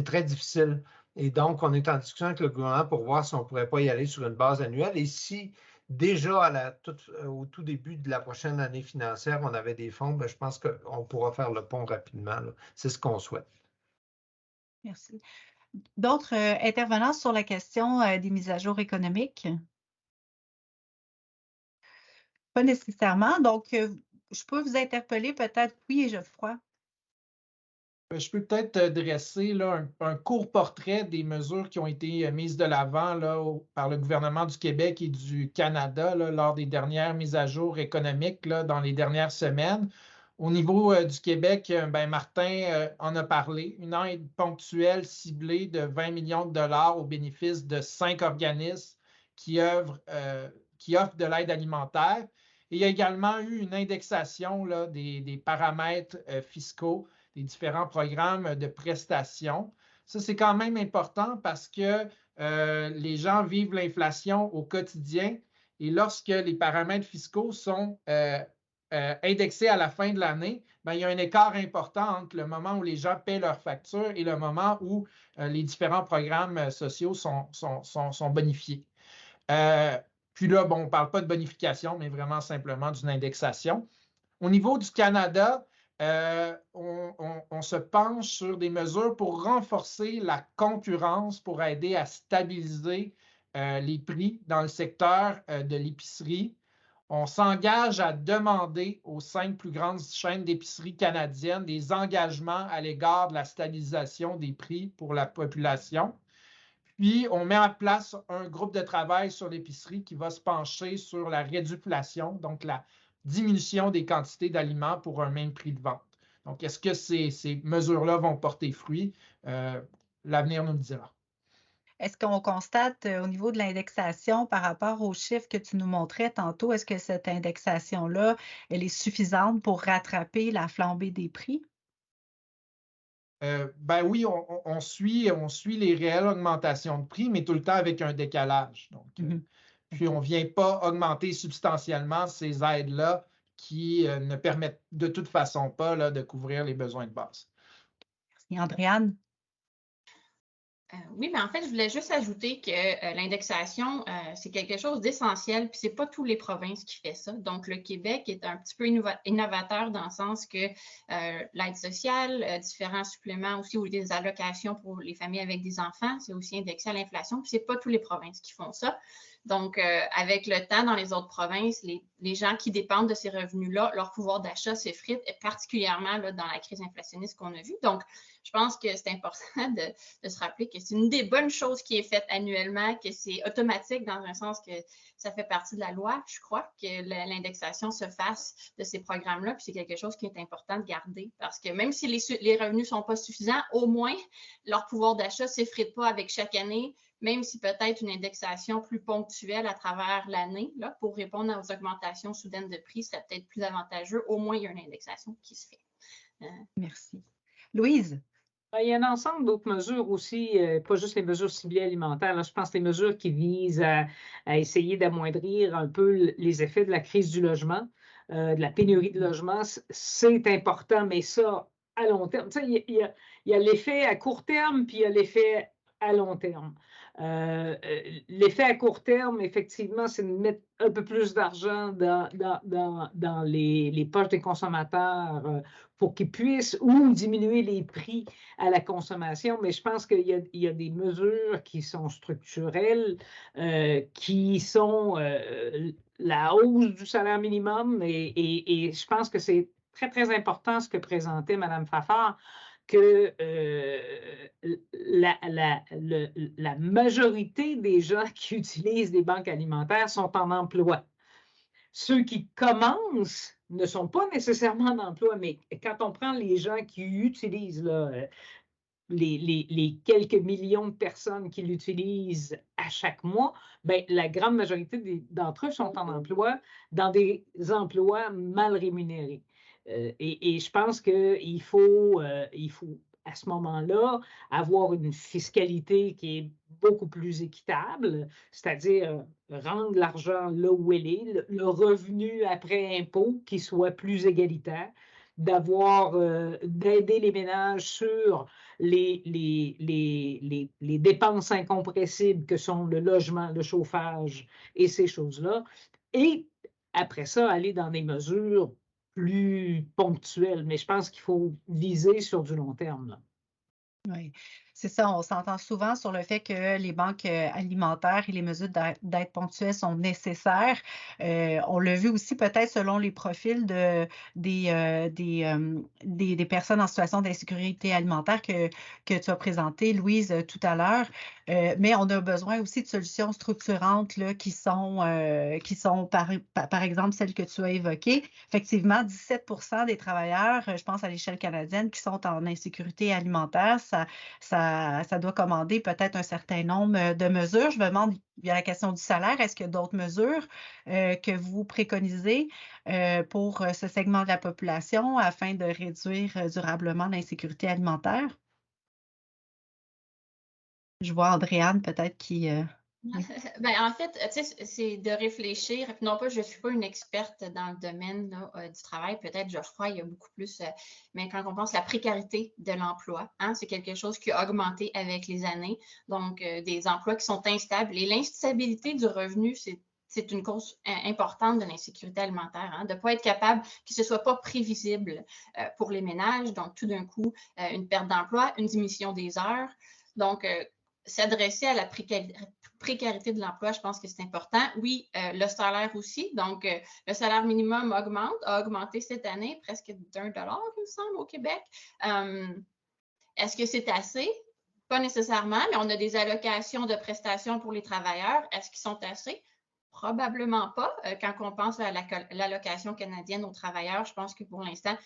très difficile. Et donc, on est en discussion avec le gouvernement pour voir si on ne pourrait pas y aller sur une base annuelle. Et si déjà au tout début de la prochaine année financière, on avait des fonds, bien, je pense qu'on pourra faire le pont rapidement. C'est ce qu'on souhaite. Merci. d'autres intervenants sur la question des mises à jour économiques? Pas nécessairement. Donc, je peux vous interpeller peut-être, oui, et Geoffroy. Je peux peut-être dresser là, un court portrait des mesures qui ont été mises de l'avant là, par le gouvernement du Québec et du Canada là, lors des dernières mises à jour économiques là, dans les dernières semaines. Au niveau du Québec, ben, Martin en a parlé, une aide ponctuelle ciblée de 20 millions de dollars au bénéfice de 5 organismes qui offrent de l'aide alimentaire. Et il y a également eu une indexation là, des paramètres fiscaux des différents programmes de prestations. Ça, c'est quand même important parce que les gens vivent l'inflation au quotidien et lorsque les paramètres fiscaux sont indexés à la fin de l'année, ben, il y a un écart important entre le moment où les gens paient leurs factures et le moment où les différents programmes sociaux sont bonifiés. Puis là, bon, on ne parle pas de bonification, mais vraiment simplement d'une indexation. Au niveau du Canada, on se penche sur des mesures pour renforcer la concurrence, pour aider à stabiliser les prix dans le secteur de l'épicerie. On s'engage à demander aux 5 plus grandes chaînes d'épicerie canadiennes des engagements à l'égard de la stabilisation des prix pour la population. Puis, on met en place un groupe de travail sur l'épicerie qui va se pencher sur la réduflation, donc la diminution des quantités d'aliments pour un même prix de vente. Donc, est-ce que ces mesures-là vont porter fruit? L'avenir nous le dira. Est-ce qu'on constate au niveau de l'indexation par rapport aux chiffres que tu nous montrais tantôt, est-ce que cette indexation-là, elle est suffisante pour rattraper la flambée des prix? Ben oui, on suit les réelles augmentations de prix, mais tout le temps avec un décalage. Donc, puis, on ne vient pas augmenter substantiellement ces aides-là qui ne permettent de toute façon pas là, de couvrir les besoins de base. Merci, Andréane. Oui, mais en fait, je voulais juste ajouter que l'indexation, c'est quelque chose d'essentiel, puis ce n'est pas toutes les provinces qui font ça. Donc, le Québec est un petit peu innovateur dans le sens que l'aide sociale, différents suppléments aussi ou des allocations pour les familles avec des enfants, c'est aussi indexé à l'inflation, puis ce n'est pas toutes les provinces qui font ça. Donc, avec le temps, dans les autres provinces, les gens qui dépendent de ces revenus-là, leur pouvoir d'achat s'effrite, particulièrement là, dans la crise inflationniste qu'on a vue. Donc, je pense que c'est important de se rappeler que c'est une des bonnes choses qui est faite annuellement, que c'est automatique dans un sens que ça fait partie de la loi, je crois, que l'indexation se fasse de ces programmes-là. Puis c'est quelque chose qui est important de garder parce que même si les revenus ne sont pas suffisants, au moins, leur pouvoir d'achat ne s'effrite pas avec chaque année, même si peut-être une indexation plus ponctuelle à travers l'année, là, pour répondre aux augmentations soudaines de prix, serait peut-être plus avantageux. Au moins, il y a une indexation qui se fait. Merci. Louise? Il y a un ensemble d'autres mesures aussi, pas juste les mesures ciblées alimentaires. Là, je pense que les mesures qui visent à essayer d'amoindrir un peu les effets de la crise du logement, de la pénurie de logement, c'est important, mais ça, à long terme. Tu sais, il y a l'effet à court terme, puis il y a l'effet à long terme. L'effet à court terme, effectivement, c'est de mettre un peu plus d'argent dans les poches des consommateurs pour qu'ils puissent ou diminuer les prix à la consommation. Mais je pense qu'il y a des mesures qui sont structurelles, qui sont la hausse du salaire minimum. Et je pense que c'est très, très important ce que présentait Mme Fafard, que la majorité des gens qui utilisent des banques alimentaires sont en emploi. Ceux qui commencent ne sont pas nécessairement en emploi, mais quand on prend les gens qui utilisent là, les quelques millions de personnes qui l'utilisent à chaque mois, bien, la grande majorité d'entre eux sont en emploi, dans des emplois mal rémunérés. Et je pense qu'il faut, à ce moment-là, avoir une fiscalité qui est beaucoup plus équitable, c'est-à-dire rendre l'argent là où elle est, le revenu après impôt qui soit plus égalitaire, d'aider les ménages sur les dépenses incompressibles que sont le logement, le chauffage et ces choses-là. Et après ça, aller dans des mesures plus ponctuelles. Mais je pense qu'il faut viser sur du long terme, là. Oui, c'est ça. On s'entend souvent sur le fait que les banques alimentaires et les mesures d'aide ponctuelle sont nécessaires. On l'a vu aussi peut-être selon les profils des personnes en situation d'insécurité alimentaire que tu as présenté, Louise, tout à l'heure. Mais on a besoin aussi de solutions structurantes là, qui sont par exemple celles que tu as évoquées. Effectivement, 17% des travailleurs, je pense à l'échelle canadienne, qui sont en insécurité alimentaire, ça doit commander peut-être un certain nombre de mesures. Je me demande, il y a la question du salaire, est-ce qu'il y a d'autres mesures que vous préconisez pour ce segment de la population afin de réduire durablement l'insécurité alimentaire? Je vois Andréane peut-être qui... oui. En fait, tu sais, c'est de réfléchir. Non pas, je ne suis pas une experte dans le domaine là, du travail. Peut-être Geoffroy, il y a beaucoup plus. Mais quand on pense à la précarité de l'emploi, hein, c'est quelque chose qui a augmenté avec les années. Donc, des emplois qui sont instables. Et l'instabilité du revenu, c'est une cause importante de l'insécurité alimentaire, hein, de ne pas être capable que ce ne soit pas prévisible pour les ménages. Donc, tout d'un coup, une perte d'emploi, une diminution des heures. Donc, s'adresser à la précarité de l'emploi, je pense que c'est important. Oui, le salaire aussi. Donc, le salaire minimum a augmenté cette année, presque d'$1, il me semble, au Québec. Est-ce que c'est assez? Pas nécessairement, mais on a des allocations de prestations pour les travailleurs. Est-ce qu'ils sont assez? Probablement pas. Quand on pense à l'allocation canadienne aux travailleurs, je pense que pour l'instant,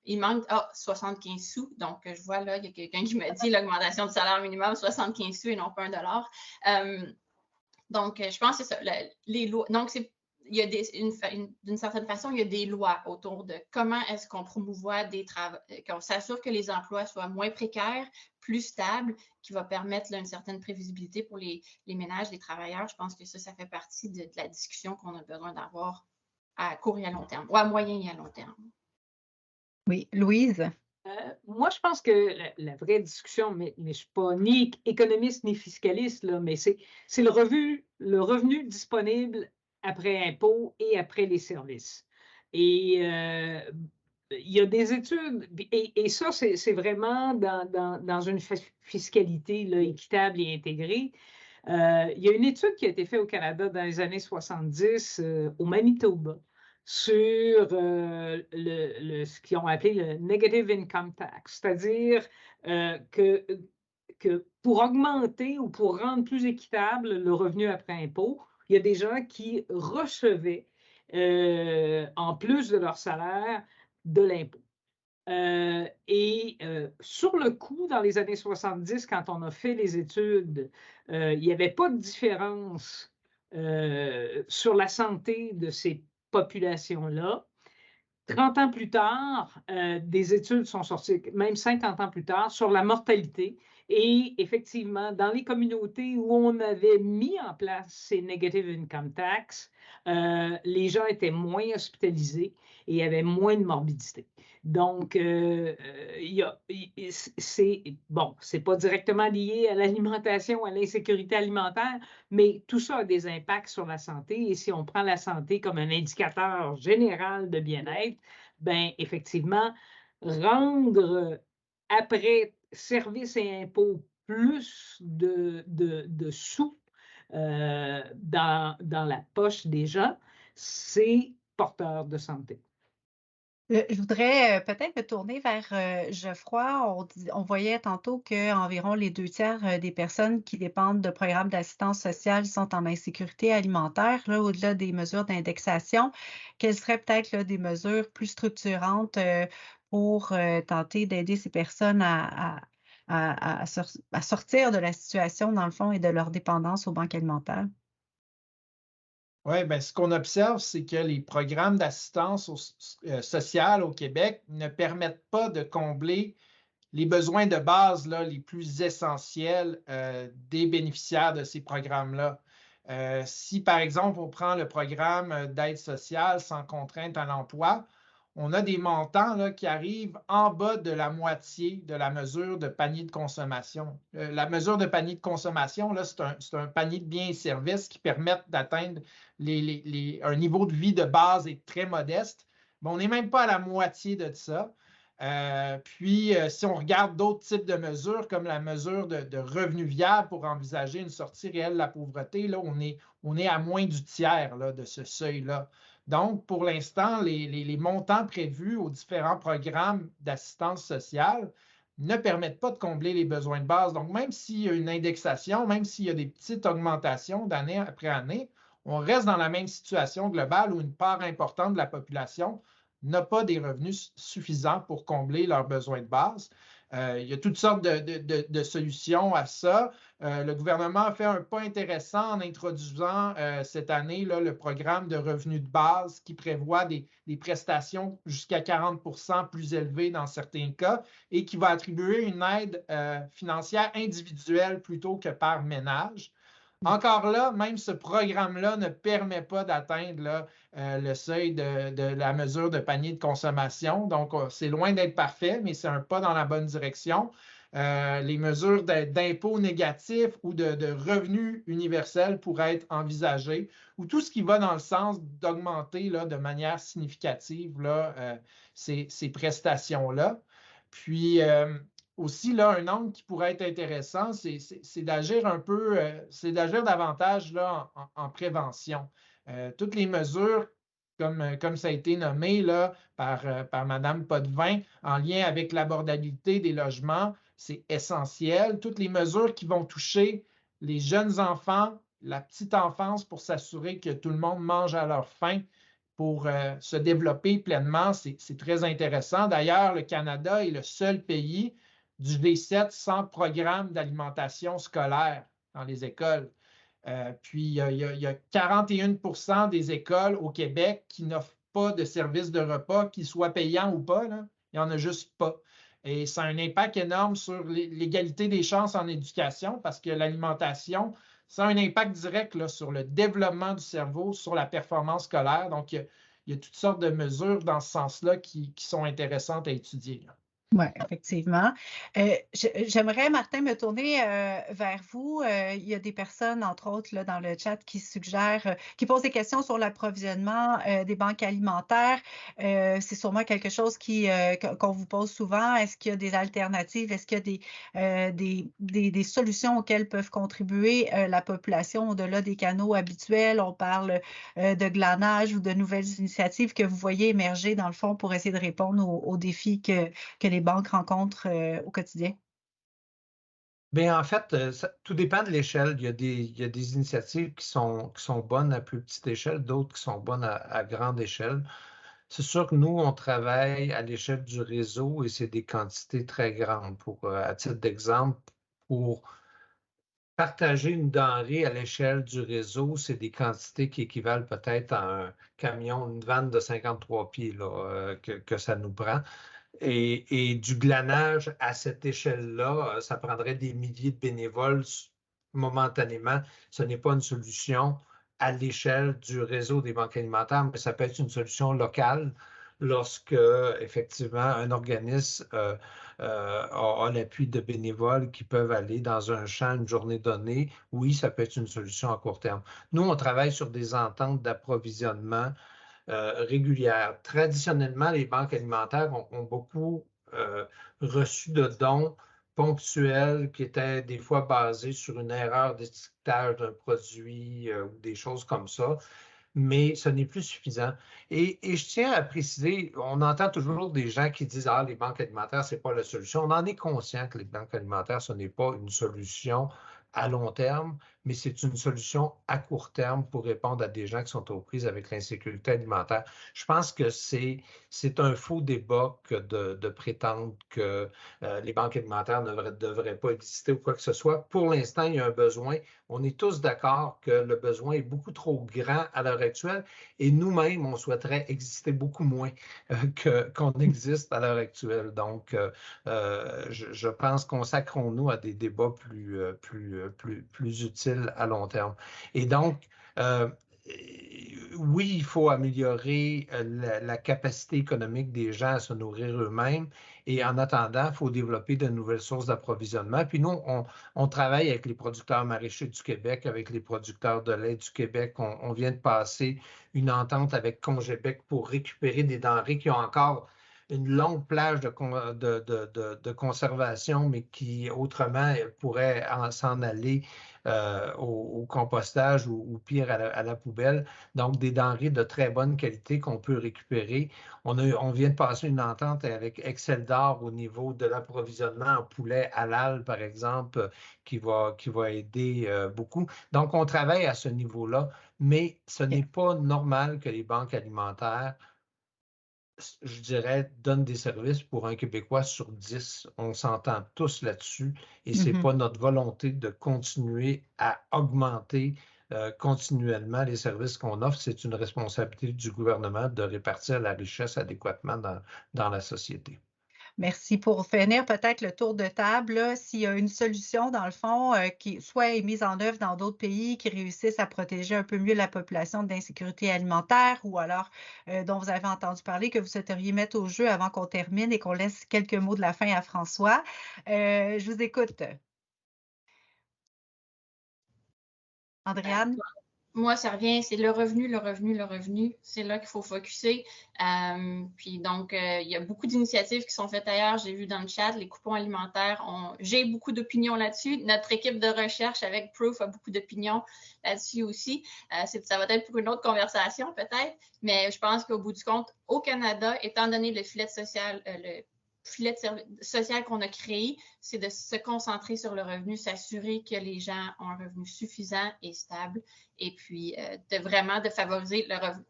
il manque 75 sous. Donc, je vois là, il y a quelqu'un qui me dit l'augmentation du salaire minimum, 75 sous et non pas $1. Donc, je pense que c'est ça. Les lois. Donc, il y a d'une certaine façon, il y a des lois autour de comment est-ce qu'on promouvoit qu'on s'assure que les emplois soient moins précaires, plus stables, qui va permettre là, une certaine prévisibilité pour les ménages, les travailleurs. Je pense que ça fait partie de la discussion qu'on a besoin d'avoir à court et à long terme, ou à moyen et à long terme. Oui, Louise? Moi, je pense que la vraie discussion, mais je ne suis pas ni économiste ni fiscaliste, là, mais c'est le revenu disponible après impôt et après les services. Et il y a des études, et ça, c'est vraiment dans une fiscalité là, équitable et intégrée. Il y a une étude qui a été faite au Canada dans les années 70 au Manitoba sur ce qu'ils ont appelé le Negative Income Tax, c'est-à-dire que pour augmenter ou pour rendre plus équitable le revenu après impôt, il y a des gens qui recevaient, en plus de leur salaire, de l'impôt. Sur le coup, dans les années 70, quand on a fait les études, il n'y avait pas de différence sur la santé de ces populations-là. 30 ans plus tard, des études sont sorties, même 50 ans plus tard, sur la mortalité. Et effectivement, dans les communautés où on avait mis en place ces Negative Income Tax, les gens étaient moins hospitalisés et avaient moins de morbidité. Donc, c'est pas directement lié à l'alimentation, à l'insécurité alimentaire, mais tout ça a des impacts sur la santé. Et si on prend la santé comme un indicateur général de bien-être, bien, effectivement, rendre après services et impôts plus de sous dans la poche des gens, c'est porteur de santé. Je voudrais peut-être me tourner vers Geoffroy. On voyait tantôt qu'environ les 2 tiers des personnes qui dépendent de programmes d'assistance sociale sont en insécurité alimentaire, là, au-delà des mesures d'indexation. Quelles seraient peut-être là, des mesures plus structurantes pour tenter d'aider ces personnes à sortir de la situation, dans le fond, et de leur dépendance aux banques alimentaires? Oui, bien, ce qu'on observe, c'est que les programmes d'assistance sociale au Québec ne permettent pas de combler les besoins de base là, les plus essentiels des bénéficiaires de ces programmes-là. Si, par exemple, on prend le programme d'aide sociale sans contrainte à l'emploi, on a des montants là, qui arrivent en bas de la moitié de la mesure de panier de consommation. La mesure de panier de consommation, là, c'est un panier de biens et services qui permettent d'atteindre un niveau de vie de base et très modeste. Mais on n'est même pas à la moitié de ça. Puis, si on regarde d'autres types de mesures, comme la mesure de revenu viable pour envisager une sortie réelle de la pauvreté, là, on est à moins du tiers là, de ce seuil-là. Donc, pour l'instant, les montants prévus aux différents programmes d'assistance sociale ne permettent pas de combler les besoins de base. Donc, même s'il y a une indexation, même s'il y a des petites augmentations d'année après année, on reste dans la même situation globale où une part importante de la population n'a pas des revenus suffisants pour combler leurs besoins de base. Il y a toutes sortes de solutions à ça. Le gouvernement a fait un pas intéressant en introduisant cette année là, le programme de revenus de base qui prévoit des prestations jusqu'à 40 % plus élevées dans certains cas et qui va attribuer une aide financière individuelle plutôt que par ménage. Encore là, même ce programme-là ne permet pas d'atteindre le seuil de la mesure de panier de consommation. Donc, c'est loin d'être parfait, mais c'est un pas dans la bonne direction. Les mesures d'impôts négatifs ou de revenus universels pourraient être envisagées, ou tout ce qui va dans le sens d'augmenter de manière significative ces prestations-là. Puis, aussi, là, un angle qui pourrait être intéressant, c'est d'agir un peu, c'est d'agir davantage là, en prévention. Toutes les mesures, comme ça a été nommé là, par Mme Potvin, en lien avec l'abordabilité des logements, c'est essentiel. Toutes les mesures qui vont toucher les jeunes enfants, la petite enfance, pour s'assurer que tout le monde mange à leur faim, pour se développer pleinement, c'est très intéressant. D'ailleurs, le Canada est le seul pays du G7 sans programme d'alimentation scolaire dans les écoles. Puis, il y a 41 % des écoles au Québec qui n'offrent pas de service de repas, qu'ils soient payants ou pas. Là. Il n'y en a juste pas. Et ça a un impact énorme sur l'égalité des chances en éducation parce que l'alimentation, ça a un impact direct là, sur le développement du cerveau, sur la performance scolaire. Donc, il y a toutes sortes de mesures dans ce sens-là qui sont intéressantes à étudier. Là. Oui, effectivement. J'aimerais, Martin, me tourner vers vous. Il y a des personnes, entre autres, là, dans le chat qui suggèrent, qui posent des questions sur l'approvisionnement des banques alimentaires. C'est sûrement quelque chose qu'on vous pose souvent. Est-ce qu'il y a des alternatives? Est-ce qu'il y a des solutions auxquelles peuvent contribuer la population au-delà des canaux habituels? On parle de glanage ou de nouvelles initiatives que vous voyez émerger, dans le fond, pour essayer de répondre aux défis que les banques rencontrent au quotidien? Bien, en fait, tout dépend de l'échelle. Il y a des initiatives qui sont bonnes à plus petite échelle, d'autres qui sont bonnes à grande échelle. C'est sûr que nous, on travaille à l'échelle du réseau et c'est des quantités très grandes. À titre d'exemple, pour partager une denrée à l'échelle du réseau, c'est des quantités qui équivalent peut-être à un camion, une vanne de 53 pieds là, que ça nous prend. Et du glanage à cette échelle-là, ça prendrait des milliers de bénévoles momentanément. Ce n'est pas une solution à l'échelle du réseau des banques alimentaires, mais ça peut être une solution locale lorsque, effectivement, un organisme a l'appui de bénévoles qui peuvent aller dans un champ une journée donnée. Oui, ça peut être une solution à court terme. Nous, on travaille sur des ententes d'approvisionnement régulière. Traditionnellement, les banques alimentaires ont beaucoup reçu de dons ponctuels qui étaient des fois basés sur une erreur d'étiquetage d'un produit ou des choses comme ça, mais ce n'est plus suffisant. Et je tiens à préciser, on entend toujours des gens qui disent « Ah, les banques alimentaires, ce n'est pas la solution ». On en est conscient que les banques alimentaires, ce n'est pas une solution à long terme, mais c'est une solution à court terme pour répondre à des gens qui sont aux prises avec l'insécurité alimentaire. Je pense que c'est un faux débat que de prétendre que les banques alimentaires ne devraient pas exister ou quoi que ce soit. Pour l'instant, il y a un besoin. On est tous d'accord que le besoin est beaucoup trop grand à l'heure actuelle et nous-mêmes, on souhaiterait exister beaucoup moins qu'on existe à l'heure actuelle. Donc, je pense consacrons-nous à des débats plus utiles à long terme. Et donc, oui, il faut améliorer la capacité économique des gens à se nourrir eux-mêmes et en attendant, il faut développer de nouvelles sources d'approvisionnement. Puis nous, on travaille avec les producteurs maraîchers du Québec, avec les producteurs de lait du Québec. On vient de passer une entente avec Congébec pour récupérer des denrées qui ont encore une longue plage de conservation, mais qui autrement pourrait s'en aller au compostage ou pire à la poubelle. Donc, des denrées de très bonne qualité qu'on peut récupérer. On vient de passer une entente avec Excel d'Or au niveau de l'approvisionnement en poulet halal, par exemple, qui va aider beaucoup. Donc, on travaille à ce niveau-là, mais ce n'est pas normal que les banques alimentaires, je dirais, donnent des services pour un Québécois sur 10. On s'entend tous là-dessus et ce n'est pas notre volonté de continuer à augmenter continuellement les services qu'on offre. C'est une responsabilité du gouvernement de répartir la richesse adéquatement dans la société. Merci. Pour finir peut-être le tour de table, s'il y a une solution, dans le fond, qui soit est mise en œuvre dans d'autres pays qui réussissent à protéger un peu mieux la population d'insécurité alimentaire ou alors dont vous avez entendu parler, que vous souhaiteriez mettre au jeu avant qu'on termine et qu'on laisse quelques mots de la fin à François. Je vous écoute. Andréane? Moi, ça revient, c'est le revenu, le revenu, le revenu. C'est là qu'il faut focusser. Puis donc, il y a beaucoup d'initiatives qui sont faites ailleurs. J'ai vu dans le chat, les coupons alimentaires. J'ai beaucoup d'opinions là-dessus. Notre équipe de recherche avec Proof a beaucoup d'opinions là-dessus aussi. Ça va être pour une autre conversation peut-être, mais je pense qu'au bout du compte, au Canada, étant donné le filet social, qu'on a créé, c'est de se concentrer sur le revenu, s'assurer que les gens ont un revenu suffisant et stable, et puis de favoriser le revenu,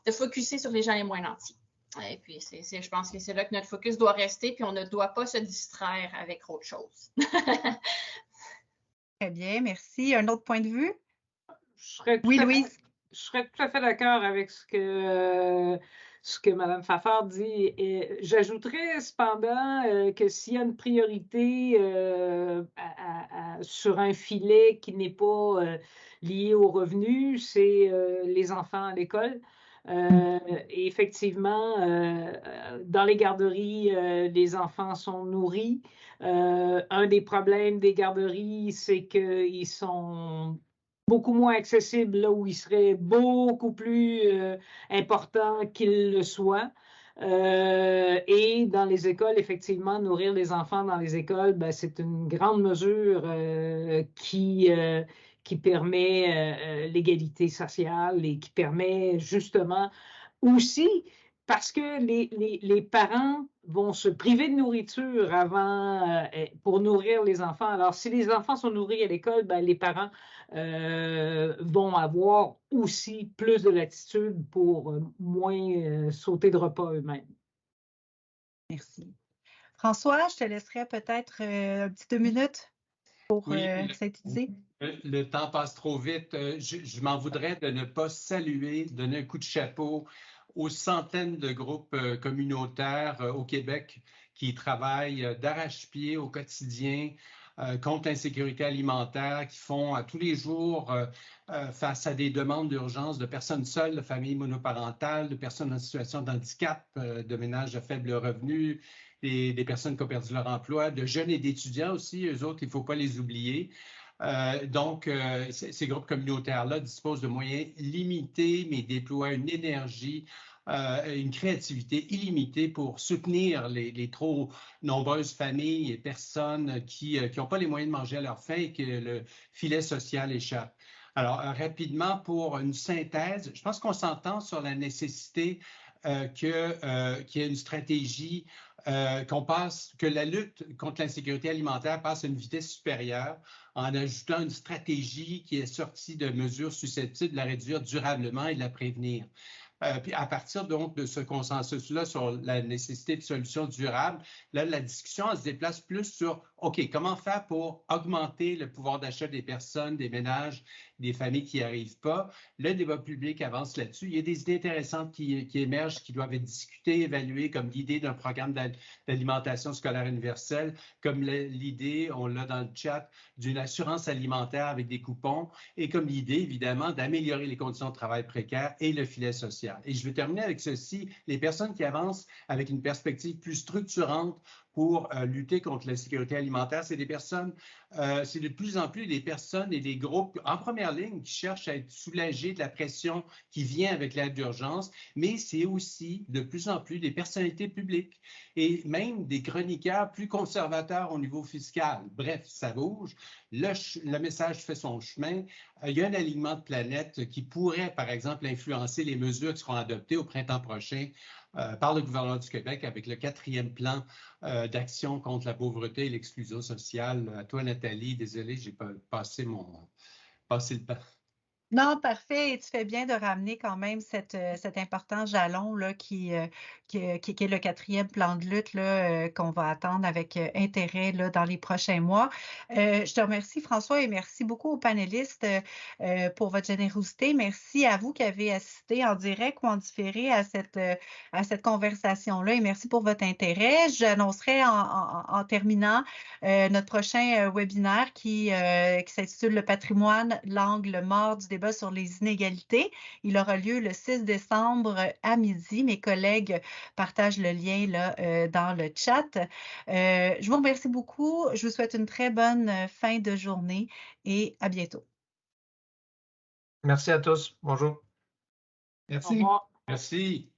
de focusser sur les gens les moins nantis. Et puis, je pense que c'est là que notre focus doit rester, puis on ne doit pas se distraire avec autre chose. Très bien, merci. Un autre point de vue? Oui, Louise? Je serais tout à fait d'accord avec ce que Mme Fafard dit. J'ajouterais cependant que s'il y a une priorité sur un filet qui n'est pas lié aux revenus, c'est les enfants à l'école. Et effectivement, dans les garderies, les enfants sont nourris. Un des problèmes des garderies, c'est qu'ils sont beaucoup moins accessible là où il serait beaucoup plus important qu'il le soit. Et dans les écoles, effectivement, nourrir les enfants dans les écoles, ben, c'est une grande mesure qui permet l'égalité sociale et qui permet justement aussi, parce que les parents vont se priver de nourriture pour nourrir les enfants. Alors, si les enfants sont nourris à l'école, ben, les parents vont avoir aussi plus de latitude pour moins sauter de repas eux-mêmes. Merci. François, je te laisserai peut-être un petit 2 minutes pour synthétiser. Le temps passe trop vite. Je m'en voudrais de ne pas saluer, donner un coup de chapeau aux centaines de groupes communautaires au Québec qui travaillent d'arrache-pied au quotidien contre l'insécurité alimentaire, qui font tous les jours face à des demandes d'urgence de personnes seules, de familles monoparentales, de personnes en situation de handicap, de ménages à faible revenu, des personnes qui ont perdu leur emploi, de jeunes et d'étudiants aussi, eux autres, il ne faut pas les oublier. Donc, ces groupes communautaires-là disposent de moyens limités, mais déploient une énergie, une créativité illimitée pour soutenir les trop nombreuses familles et personnes qui n'ont pas les moyens de manger à leur faim et que le filet social échappe. Alors, rapidement, pour une synthèse, je pense qu'on s'entend sur la nécessité qu'il y ait une stratégie que la lutte contre l'insécurité alimentaire passe à une vitesse supérieure en ajoutant une stratégie qui est sortie de mesures susceptibles de la réduire durablement et de la prévenir. Puis à partir donc de ce consensus-là sur la nécessité de solutions durables, là, la discussion elle se déplace plus sur, OK, comment faire pour augmenter le pouvoir d'achat des personnes, des ménages, des familles qui n'y arrivent pas. Le débat public avance là-dessus. Il y a des idées intéressantes qui émergent, qui doivent être discutées, évaluées, comme l'idée d'un programme d'alimentation scolaire universelle, comme l'idée, on l'a dans le chat, d'une assurance alimentaire avec des coupons, et comme l'idée, évidemment, d'améliorer les conditions de travail précaires et le filet social. Et je vais terminer avec ceci, les personnes qui avancent avec une perspective plus structurante pour lutter contre l'insécurité alimentaire. C'est des personnes, c'est de plus en plus des personnes et des groupes en première ligne qui cherchent à être soulagés de la pression qui vient avec l'aide d'urgence, mais c'est aussi de plus en plus des personnalités publiques et même des chroniqueurs plus conservateurs au niveau fiscal. Bref, ça bouge. Le message fait son chemin. Il y a un alignement de planète qui pourrait, par exemple, influencer les mesures qui seront adoptées au printemps prochain par le gouvernement du Québec avec le 4e plan d'action contre la pauvreté et l'exclusion sociale. À toi, Nathalie, désolé, j'ai passé le pas. Non, parfait. Et tu fais bien de ramener quand même cet important jalon là, qui est le 4e plan de lutte qu'on va attendre avec intérêt là, dans les prochains mois. Je te remercie, François, et merci beaucoup aux panélistes pour votre générosité. Merci à vous qui avez assisté en direct ou en différé à cette conversation-là et merci pour votre intérêt. J'annoncerai en terminant notre prochain webinaire qui s'intitule « Le patrimoine, l'angle mort du débat sur les inégalités ». Il aura lieu le 6 décembre à midi. Mes collègues partagent le lien là, dans le chat. Je vous remercie beaucoup. Je vous souhaite une très bonne fin de journée et à bientôt. Merci à tous. Bonjour. Merci. Au revoir. Merci.